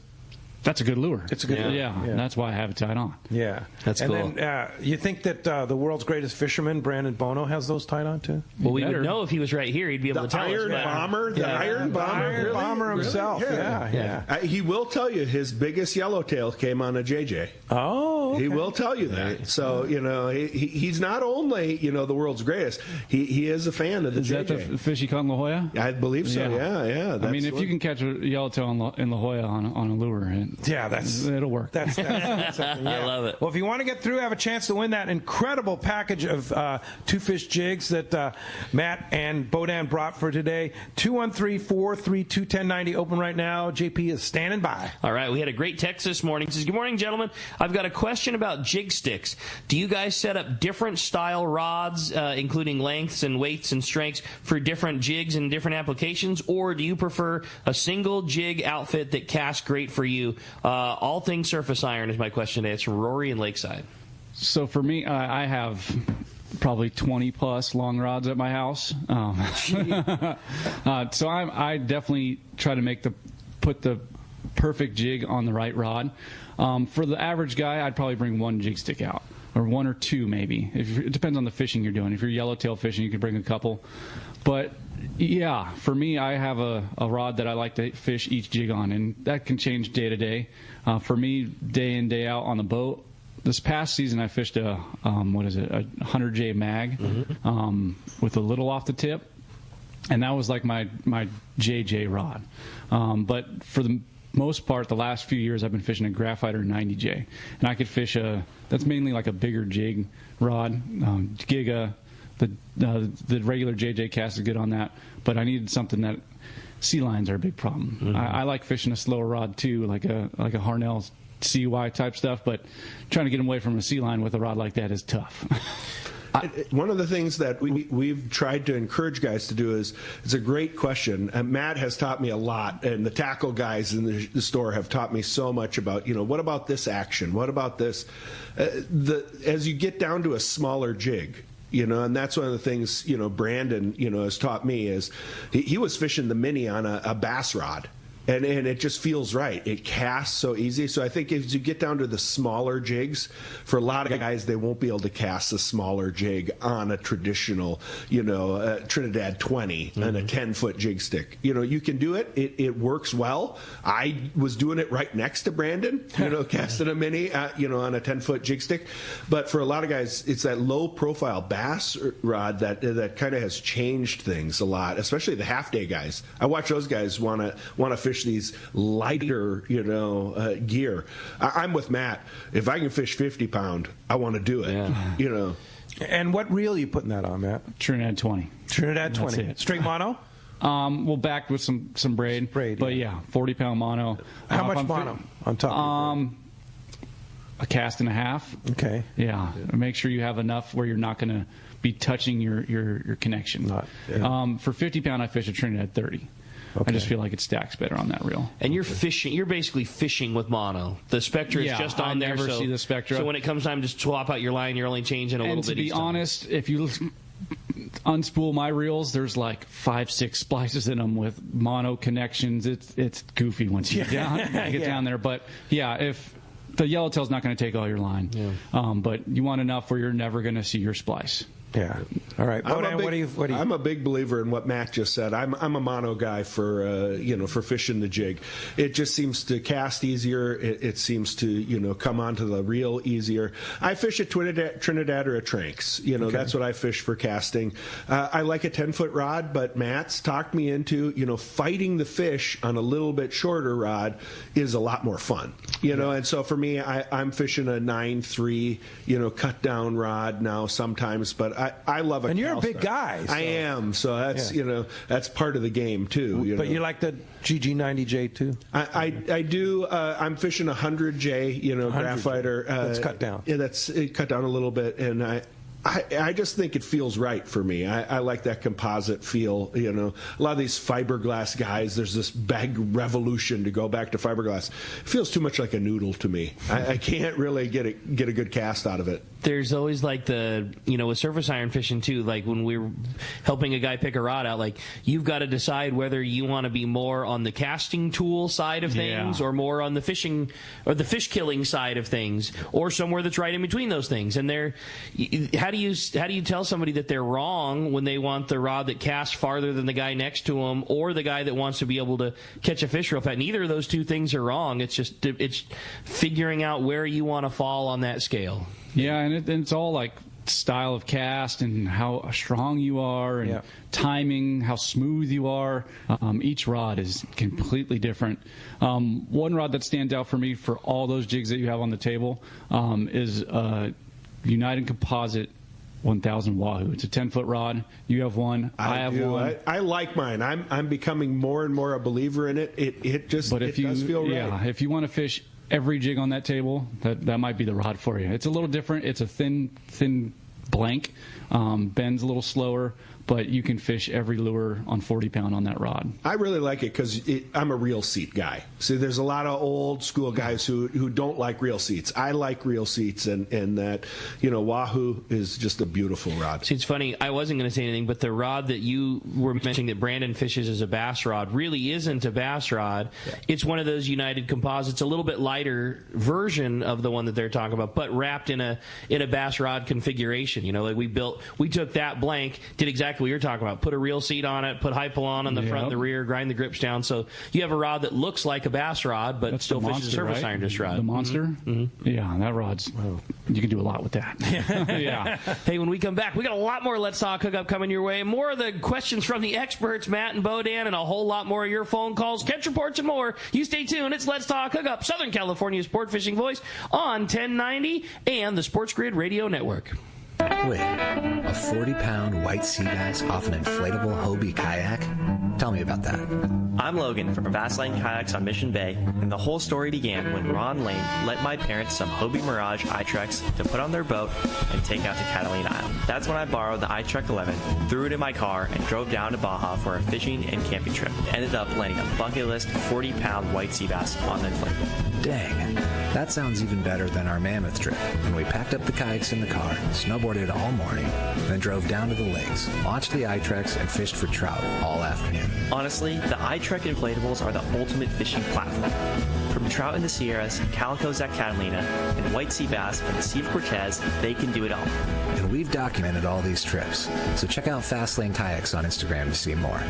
that's a good lure. It's a good lure. Yeah. That's why I have it tied on. Yeah. That's cool. And then you think that the world's greatest fisherman, Brandon Bono, has those tied on too? Well, we would know if he was right here. He'd be able to tell us. The Iron Bomber himself. Yeah. He will tell you his biggest yellowtail came on a JJ. Oh, okay. He will tell you that. So, he's not only, the world's greatest. He is a fan of the JJ. Is that the fish he caught in La Jolla? I believe so, yeah. I mean, if you can catch a yellowtail in La Jolla on a lure, it'll work. That's something, I love it. Well, if you want to get through, have a chance to win that incredible package of two fish jigs that Matt and Bohdan brought for today. 213-432-1090 open right now. JP is standing by. All right, we had a great text this morning. It says, good morning, gentlemen. I've got a question about jig sticks. Do you guys set up different style rods, including lengths and weights and strengths for different jigs and different applications, or do you prefer a single jig outfit that casts great for you? All things surface iron is my question today. It's from Rory in Lakeside. So for me, I have probably 20 plus long rods at my house. So I definitely try to put the perfect jig on the right rod. For the average guy, I'd probably bring one jig stick out, or one or two maybe. It depends on the fishing you're doing. If you're yellowtail fishing, you can bring a couple. But yeah, for me, I have a rod that I like to fish each jig on, and that can change day to day. For me, day in, day out on the boat, this past season I fished a 100J mag with a little off the tip, and that was like my JJ rod. But for the most part, the last few years I've been fishing a graphite or 90J, and I could fish that's mainly like a bigger jig rod, Giga. The regular JJ cast is good on that, but I needed something that sea lines are a big problem. I like fishing a slower rod too, like a Harnell CY type stuff, but trying to get away from a sea line with a rod like that is tough. One of the things that we've tried to encourage guys to do is, it's a great question. Matt has taught me a lot, and the tackle guys in the store have taught me so much about, what about this action? What about this? As you get down to a smaller jig, and that's one of the things, Brandon, has taught me is he was fishing the mini on a bass rod. And it just feels right. It casts so easy. So I think as you get down to the smaller jigs, for a lot of guys, they won't be able to cast a smaller jig on a traditional, Trinidad 20 and a 10-foot jig stick. You can do it. It works well. I was doing it right next to Brandon, casting a mini, on a 10-foot jig stick. But for a lot of guys, it's that low-profile bass rod that kind of has changed things a lot, especially the half-day guys. I watch those guys want to fish these lighter, gear. I'm with Matt. If I can fish 50-pound, I want to do it. And what reel are you putting that on, Matt? Trinidad 20. Trinidad 20. Straight mono? We'll back with some braid. But yeah, 40-pound mono. How much mono on top? A cast and a half. Okay. Yeah. Make sure you have enough where you're not going to be touching your connection. For 50-pound, I fish a Trinidad 30. Okay. I just feel like it stacks better on that reel. And you're basically fishing with mono. The Spectra is just on there. I never see the Spectra. So when it comes time to swap out your line, you're only changing a little bit. And to be honest, if you unspool my reels, there's like 5-6 splices in them with mono connections. It's goofy once you get down there. But yeah, if the yellowtail's not going to take all your line, but you want enough where you're never going to see your splice. Yeah. All right. I'm a big believer in what Matt just said. I'm a mono guy for fishing the jig. It just seems to cast easier. It seems to come onto the reel easier. I fish a Trinidad or a Tranks. That's what I fish for casting. I like a 10-foot rod, but Matt's talked me into fighting the fish on a little bit shorter rod is a lot more fun. And so for me, I'm fishing a 9.3 cut down rod now sometimes, but I love it. And you're a big guy. So. I am. So that's that's part of the game too. But you like the GG90J too? I do. I'm fishing a 100J. 100J. Graphite. That's cut down. Yeah, that's cut down a little bit, and I just think it feels right for me. I like that composite feel. You know, a lot of these fiberglass guys, there's this big revolution to go back to fiberglass. It feels too much like a noodle to me. I can't really get a good cast out of it. There's always like with surface iron fishing too, like when we're helping a guy pick a rod out, like you've got to decide whether you want to be more on the casting tool side of things or more on the fishing or the fish killing side of things, or somewhere that's right in between those things. And how do you tell somebody that they're wrong when they want the rod that casts farther than the guy next to them, or the guy that wants to be able to catch a fish real fast? Neither of those two things are wrong. It's figuring out where you want to fall on that scale. Yeah, and it's all like style of cast and how strong you are and timing, how smooth you are. Each rod is completely different. One rod that stands out for me for all those jigs that you have on the table is United Composite 1000 Wahoo. It's a 10-foot rod. You have one. I have one. I like mine. I'm becoming more and more a believer in it. It does feel right. Yeah, if you want to fish every jig on that table, that might be the rod for you. It's a little different. It's a thin blank, bends a little slower, but you can fish every lure on 40-pound on that rod. I really like it because I'm a reel seat guy. See, there's a lot of old school guys who don't like reel seats. I like reel seats, and that, Wahoo is just a beautiful rod. See, it's funny. I wasn't going to say anything, but the rod that you were mentioning that Brandon fishes as a bass rod really isn't a bass rod. Yeah. It's one of those United Composites, a little bit lighter version of the one that they're talking about, but wrapped in a bass rod configuration. Like we took that blank, did exactly what you're talking about. Put a reel seat on it, put hypal on the front and the rear, grind the grips down. So you have a rod that looks like a bass rod, but still fishes a surface iron dish rod. The Monster? Mm-hmm. Yeah, that rod's, you can do a lot with that. Yeah. Hey, when we come back, we got a lot more Let's Talk Hookup coming your way. More of the questions from the experts, Matt and Bohdan, and a whole lot more of your phone calls, catch reports, and more. You stay tuned. It's Let's Talk Hookup, Southern California's sport fishing voice on 1090 and the Sports Grid Radio Network. Wait, a 40-pound white sea bass off an inflatable Hobie kayak? Tell me about that. I'm Logan from Vastlane Kayaks on Mission Bay, and the whole story began when Ron Lane lent my parents some Hobie Mirage iTrex to put on their boat and take out to Catalina Island. That's when I borrowed the iTrek 11, threw it in my car, and drove down to Baja for a fishing and camping trip. Ended up landing a bucket list 40-pound white sea bass on the inflatable. Dang, that sounds even better than our Mammoth trip, when we packed up the kayaks in the car, snowboarded all morning, then drove down to the lakes, launched the iTrex, and fished for trout all afternoon. Honestly, the iTrek inflatables are the ultimate fishing platform. From trout in the Sierras, calicos at Catalina, and white sea bass at the Sea of Cortez, they can do it all. And we've documented all these trips, so check out Fastlane Kayaks on Instagram to see more.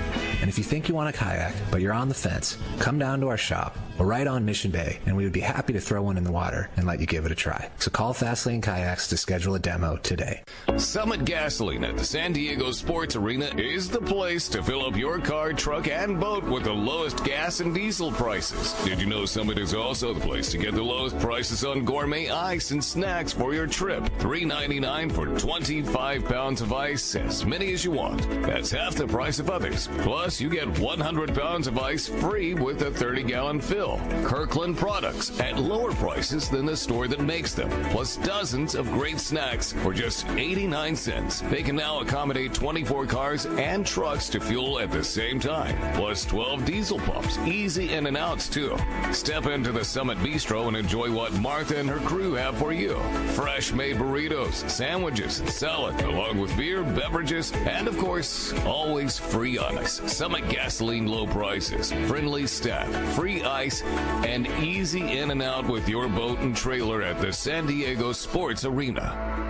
And if you think you want a kayak, but you're on the fence, come down to our shop. We're right on Mission Bay, and we would be happy to throw one in the water and let you give it a try. So call Fastlane Kayaks to schedule a demo today. Summit Gasoline at the San Diego Sports Arena is the place to fill up your car, truck, and boat with the lowest gas and diesel prices. Did you know Summit is also the place to get the lowest prices on gourmet ice and snacks for your trip? $3.99 for 25 pounds of ice, as many as you want. That's half the price of others. Plus, you get 100 pounds of ice free with a 30-gallon fill. Kirkland products at lower prices than the store that makes them, plus dozens of great snacks for just 89 cents. They can now accommodate 24 cars and trucks to fuel at the same time, plus 12 diesel pumps, easy in and outs too. Step into the Summit Bistro and enjoy what Martha and her crew have for you. Fresh made burritos, sandwiches, and salad, along with beer, beverages, and of course, always free ice. Summit Gasoline low prices, friendly staff, free ice, and easy in and out with your boat and trailer at the San Diego Sports Arena.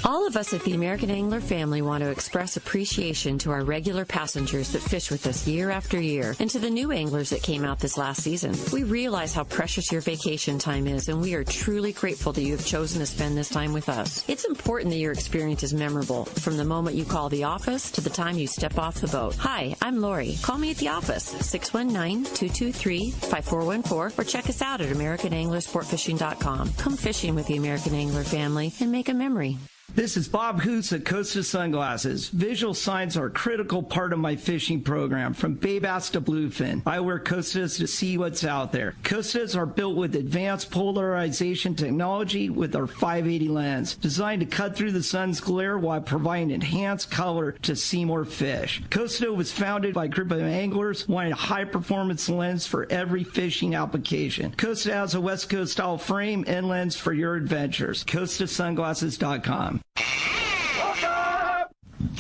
All of us at the American Angler family want to express appreciation to our regular passengers that fish with us year after year, and to the new anglers that came out this last season. We realize how precious your vacation time is, and we are truly grateful that you have chosen to spend this time with us. It's important that your experience is memorable, from the moment you call the office to the time you step off the boat. Hi, I'm Lori. Call me at the office, 619-223-5414, or check us out at AmericanAnglerSportFishing.com. Come fishing with the American Angler family and make a memory. This is Bob Hoots at Costa Sunglasses. Visual signs are a critical part of my fishing program, from bay bass to bluefin. I wear Costas to see what's out there. Costas are built with advanced polarization technology with our 580 lens, designed to cut through the sun's glare while providing enhanced color to see more fish. Costa was founded by a group of anglers wanting a high-performance lens for every fishing application. Costa has a West Coast style frame and lens for your adventures. CostaSunglasses.com.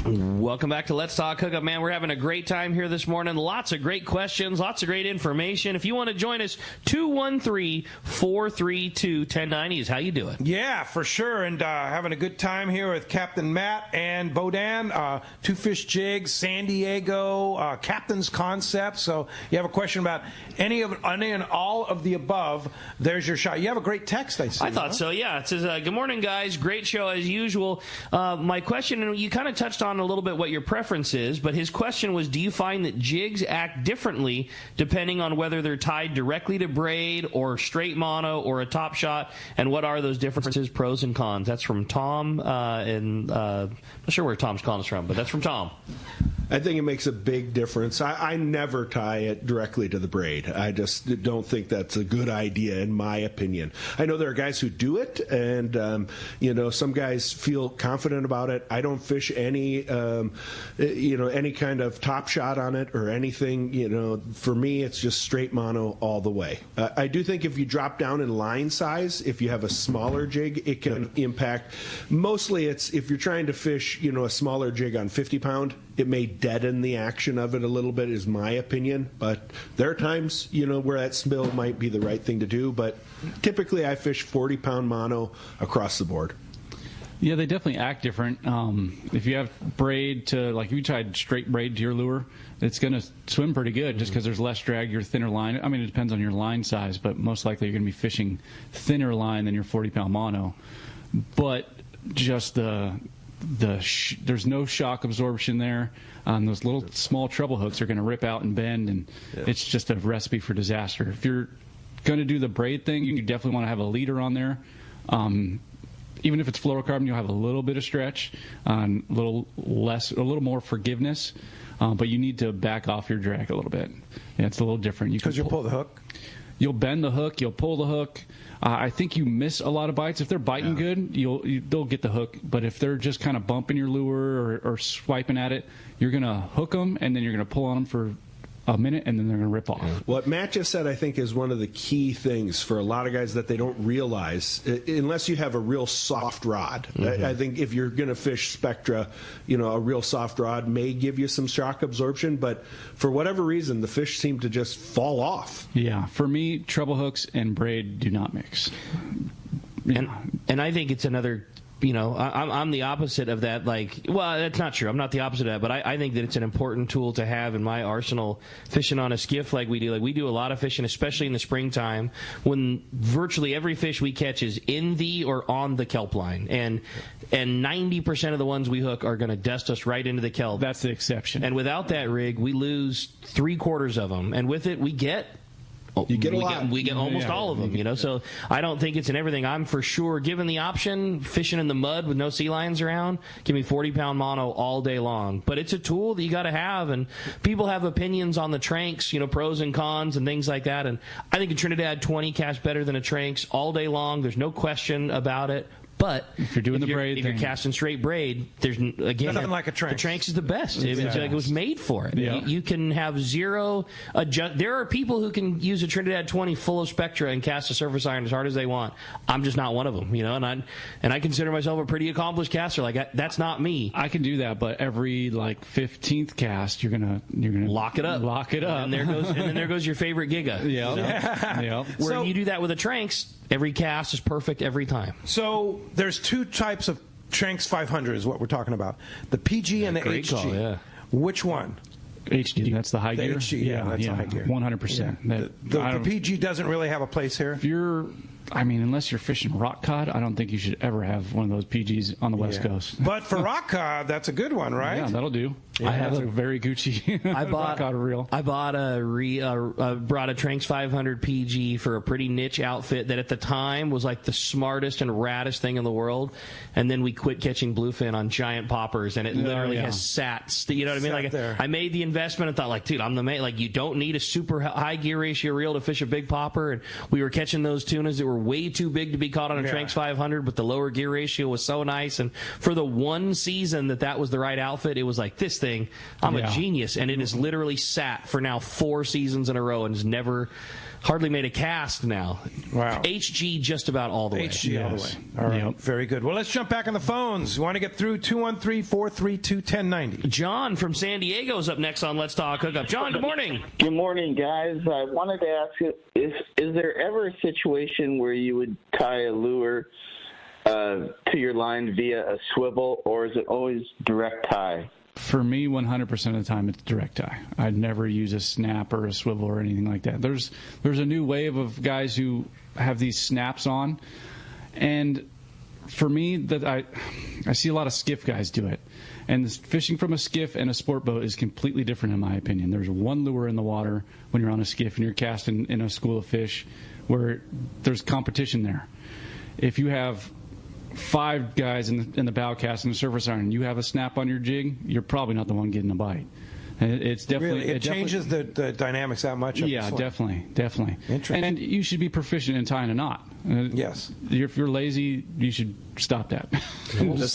Welcome back to Let's Talk Hookup, man. We're having a great time here this morning. Lots of great questions, lots of great information. If you want to join us, 213-432-1090 is how you do it. Yeah, for sure. And having a good time here with Captain Matt and Bohdan, Two Fish Jigs, San Diego, Captain's Concept. So you have a question about any and all of the above, there's your shot. You have a great text, I see. I thought so, yeah. It says, good morning, guys. Great show as usual. My question, and you kind of touched on a little bit what your preference is, but his question was, do you find that jigs act differently depending on whether they're tied directly to braid or straight mono or a top shot, and what are those differences, pros and cons? That's from Tom, and I'm not sure where Tom's calling us from, but that's from Tom. I think it makes a big difference. I never tie it directly to the braid. I just don't think that's a good idea, in my opinion. I know there are guys who do it, and some guys feel confident about it. I don't fish any kind of top shot on it or anything. For me, it's just straight mono all the way. I do think if you drop down in line size, if you have a smaller jig, it can impact. Mostly, it's if you're trying to fish, a smaller jig on 50-pound. It may deaden the action of it a little bit, is my opinion. But there are times, where that spill might be the right thing to do. But typically I fish 40-pound mono across the board. Yeah, they definitely act different. If you have braid if you tied straight braid to your lure, it's going to swim pretty good just because there's less drag, your thinner line. I mean, it depends on your line size, but most likely you're going to be fishing thinner line than your 40-pound mono. But just there's no shock absorption there. Those little small treble hooks are going to rip out and bend, and it's just a recipe for disaster. If you're going to do the braid thing, you definitely want to have a leader on there. Even if it's fluorocarbon, you'll have a little bit of stretch, a little more forgiveness, but you need to back off your drag a little bit. Yeah, it's a little different. Because you'll pull the hook? You'll bend the hook, you'll pull the hook. I think you miss a lot of bites. If they're biting good, they'll get the hook. But if they're just kind of bumping your lure or swiping at it, you're going to hook them, and then you're going to pull on them for a minute, and then they're going to rip off. What Matt just said, I think, is one of the key things for a lot of guys that they don't realize, unless you have a real soft rod. Mm-hmm. I think if you're going to fish Spectra, a real soft rod may give you some shock absorption, but for whatever reason, the fish seem to just fall off. Yeah, for me, treble hooks and braid do not mix. Yeah. And I think it's another... I'm the opposite of that. Well, that's not true. I'm not the opposite of that, but I think that it's an important tool to have in my arsenal fishing on a skiff like we do. Like we do a lot of fishing, especially in the springtime, when virtually every fish we catch is in the or on the kelp line. And 90% of the ones we hook are going to dust us right into the kelp. That's the exception. And without that rig, we lose 3/4 of them. And with it, we get... You get a lot. We get almost all of them, So I don't think it's in everything. I'm for sure, given the option, fishing in the mud with no sea lions around, give me 40-pound mono all day long. But it's a tool that you got to have, and people have opinions on the Tranks, pros and cons and things like that. And I think a Trinidad 20 casts better than a Tranks all day long. There's no question about it. But if you're doing the braid, if you're casting straight braid, there's again nothing like a Tranks. The Tranks is the best. It was made for it. Yeah. You can have zero adjust. There are people who can use a Trinidad 20 full of Spectra and cast a surface iron as hard as they want. I'm just not one of them, And I consider myself a pretty accomplished caster. That's not me. I can do that, but every 15th cast, you're gonna lock it up, and there goes your favorite giga. Yeah. Where you do that with a Tranks, every cast is perfect every time. So there's two types of Tranks 500 is what we're talking about. The PG and the HG. Call, yeah. Which one? HG, that's the high gear. HG, that's the high gear. 100%. The PG doesn't really have a place here. If you're I mean, unless you're fishing rock cod, I don't think you should ever have one of those PGs on the West Coast. But for rock cod, that's a good one, right? Yeah, that'll do. Yeah, I have a very Gucci rock cod reel. I bought brought a Tranks 500 PG for a pretty niche outfit that at the time was like the smartest and raddest thing in the world. And then we quit catching bluefin on giant poppers, and it literally has sat. You know what I mean? Like there. I made the investment and thought, like, dude, I'm the man. Like, you don't need a super high gear ratio reel to fish a big popper. And we were catching those tunas that were way too big to be caught on a Tranks 500, but the lower gear ratio was so nice. And for the one season that was the right outfit, it was like, this thing, I'm a genius. And it has literally sat for now 4 seasons in a row and has never hardly made a cast now. Wow. HG just about all the way. HG all the way. All right. Very good. Well, let's jump back on the phones. You want to get through 213-432-1090. John from San Diego is up next on Let's Talk Hookup. John, good morning. Good morning, guys. I wanted to ask you, is there ever a situation where you would tie a lure to your line via a swivel, or is it always direct tie? For me, 100% of the time, it's direct tie. I'd never use a snap or a swivel or anything like that. There's a new wave of guys who have these snaps on, and for me, that I see a lot of skiff guys do it. And fishing from a skiff and a sport boat is completely different, in my opinion. There's one lure in the water when you're on a skiff and you're casting in a school of fish where there's competition there. If you have 5 guys in the bow casting the surface iron, you have a snap on your jig, you're probably not the one getting a bite. And it's definitely really? It changes the dynamics that much. Yeah, definitely. Interesting. And you should be proficient in tying a knot. Yes. If you're lazy, you should stop that. The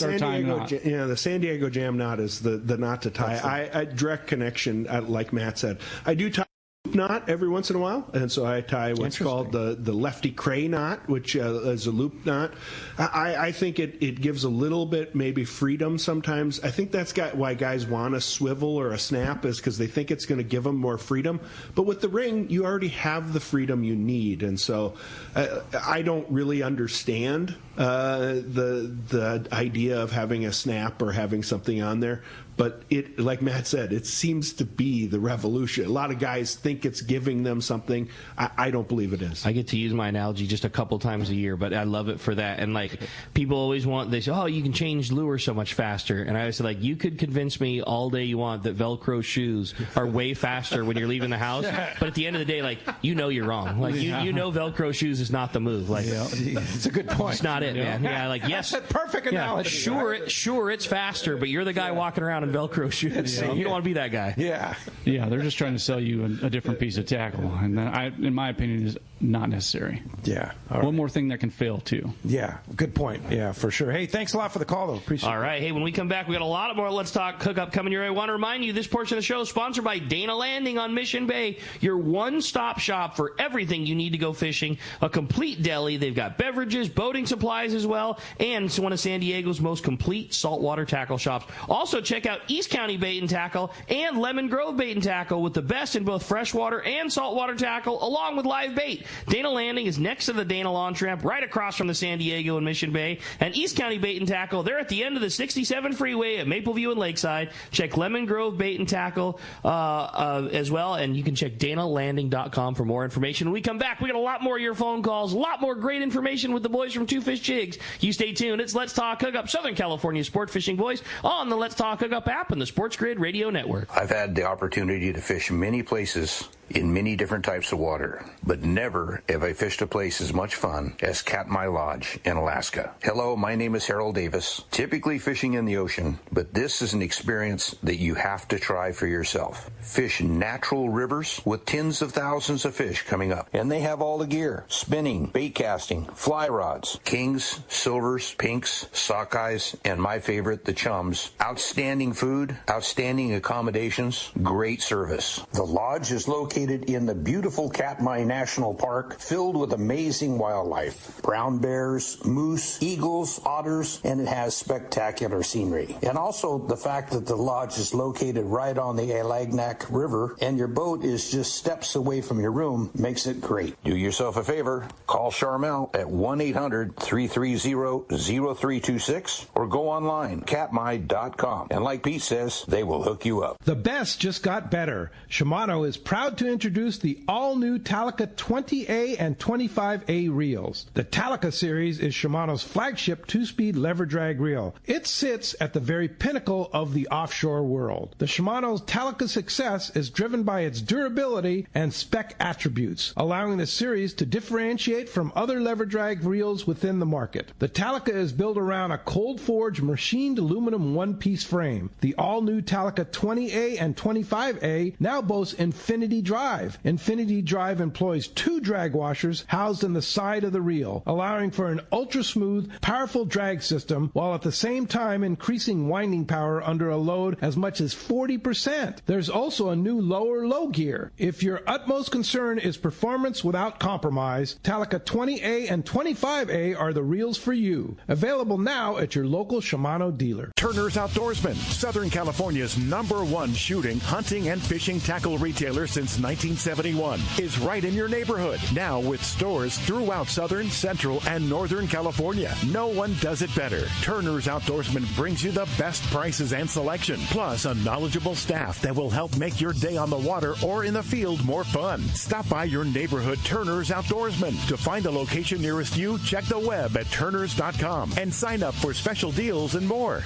San Diego Jam knot is the knot to tie. I direct connection, like Matt said. I do tie knot every once in a while, and so I tie what's called the lefty cray knot, which is a loop knot. I think it gives a little bit maybe freedom sometimes. I think that's why guys want a swivel or a snap, is because they think it's going to give them more freedom. But with the ring, you already have the freedom you need, and so I don't really understand the idea of having a snap or having something on there. But it, like Matt said, it seems to be the revolution. A lot of guys think it's giving them something. I don't believe it is. I get to use my analogy just a couple times a year, but I love it for that. And like, people always they say, oh, you can change lure so much faster. And I always say, like, you could convince me all day you want that Velcro shoes are way faster when you're leaving the house. But at the end of the day, like, you know you're wrong. Like, you know Velcro shoes is not the move. Like, it's a good point. It's not it, man. Yeah, like, yes. Perfect analogy. Sure, it's faster, but you're the guy walking around in Velcro shoes. So you don't want to be that guy. Yeah, they're just trying to sell you a different piece of tackle, and then in my opinion, is not necessary. Yeah. One more thing that can fail too. Yeah, good point. Yeah, for sure. Hey, thanks a lot for the call, though. Appreciate it. All right. Hey, when we come back, we got a lot more Let's Talk Hookup coming your way. I want to remind you, this portion of the show is sponsored by Dana Landing on Mission Bay, your one-stop shop for everything you need to go fishing. A complete deli. They've got beverages, boating supplies as well, and it's one of San Diego's most complete saltwater tackle shops. Also, check out East County Bait and Tackle and Lemon Grove Bait and Tackle with the best in both freshwater and saltwater tackle, along with live bait. Dana Landing is next to the Dana Launch Ramp, right across from the San Diego and Mission Bay. And East County Bait and Tackle, they're at the end of the 67 freeway at Mapleview and Lakeside. Check Lemon Grove Bait and Tackle as well, and you can check DanaLanding.com for more information. When we come back, we got a lot more of your phone calls, a lot more great information with the boys from Two Fish Jigs. You stay tuned. It's Let's Talk Hookup, Southern California sport fishing voice on the Let's Talk Hookup app and the Sports Grid Radio Network. I've had the opportunity to fish many places in many different types of water, but never have I fished a place as much fun as Katmai Lodge in Alaska. Hello, my name is Harold Davis, typically fishing in the ocean, but this is an experience that you have to try for yourself. Fish natural rivers with tens of thousands of fish coming up, and they have all the gear: spinning, bait casting, fly rods, kings, silvers, pinks, sockeyes, and my favorite, the chums. Outstanding food, outstanding accommodations, great service. The lodge is located in the beautiful Katmai National Park, filled with amazing wildlife: brown bears, moose, eagles, otters, and it has spectacular scenery. And also the fact that the lodge is located right on the Alagnak River and your boat is just steps away from your room makes it great. Do yourself a favor, call Charmel at 1-800-330-0326 or go online, katmai.com. And like Pete says, they will hook you up. The best just got better. Shimano is proud to introduce the all-new Talica 20 20A and 25A reels. The Talica series is Shimano's flagship 2-speed lever drag reel. It sits at the very pinnacle of the offshore world. The Shimano's Talica success is driven by its durability and spec attributes, allowing the series to differentiate from other lever drag reels within the market. The Talica is built around a cold-forged machined aluminum one-piece frame. The all-new Talica 20A and 25A now boasts Infinity Drive. Infinity Drive employs 2 drag washers housed in the side of the reel, allowing for an ultra-smooth, powerful drag system while at the same time increasing winding power under a load as much as 40%. There's also a new lower low gear. If your utmost concern is performance without compromise, Talica 20A and 25A are the reels for you. Available now at your local Shimano dealer. Turner's Outdoorsman, Southern California's #1 shooting, hunting, and fishing tackle retailer since 1971, is right in your neighborhood. Now with stores throughout Southern, Central, and Northern California. No one does it better. Turner's Outdoorsman brings you the best prices and selection, plus a knowledgeable staff that will help make your day on the water or in the field more fun. Stop by your neighborhood Turner's Outdoorsman. To find a location nearest you, check the web at turners.com and sign up for special deals and more.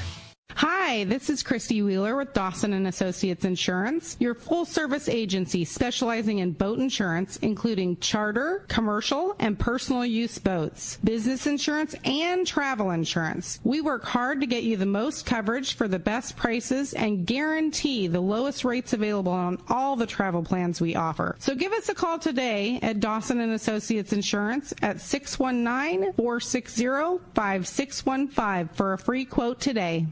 Hi, this is Christy Wheeler with Dawson & Associates Insurance, your full-service agency specializing in boat insurance, including charter, commercial, and personal use boats, business insurance, and travel insurance. We work hard to get you the most coverage for the best prices and guarantee the lowest rates available on all the travel plans we offer. So give us a call today at Dawson & Associates Insurance at 619-460-5615 for a free quote today.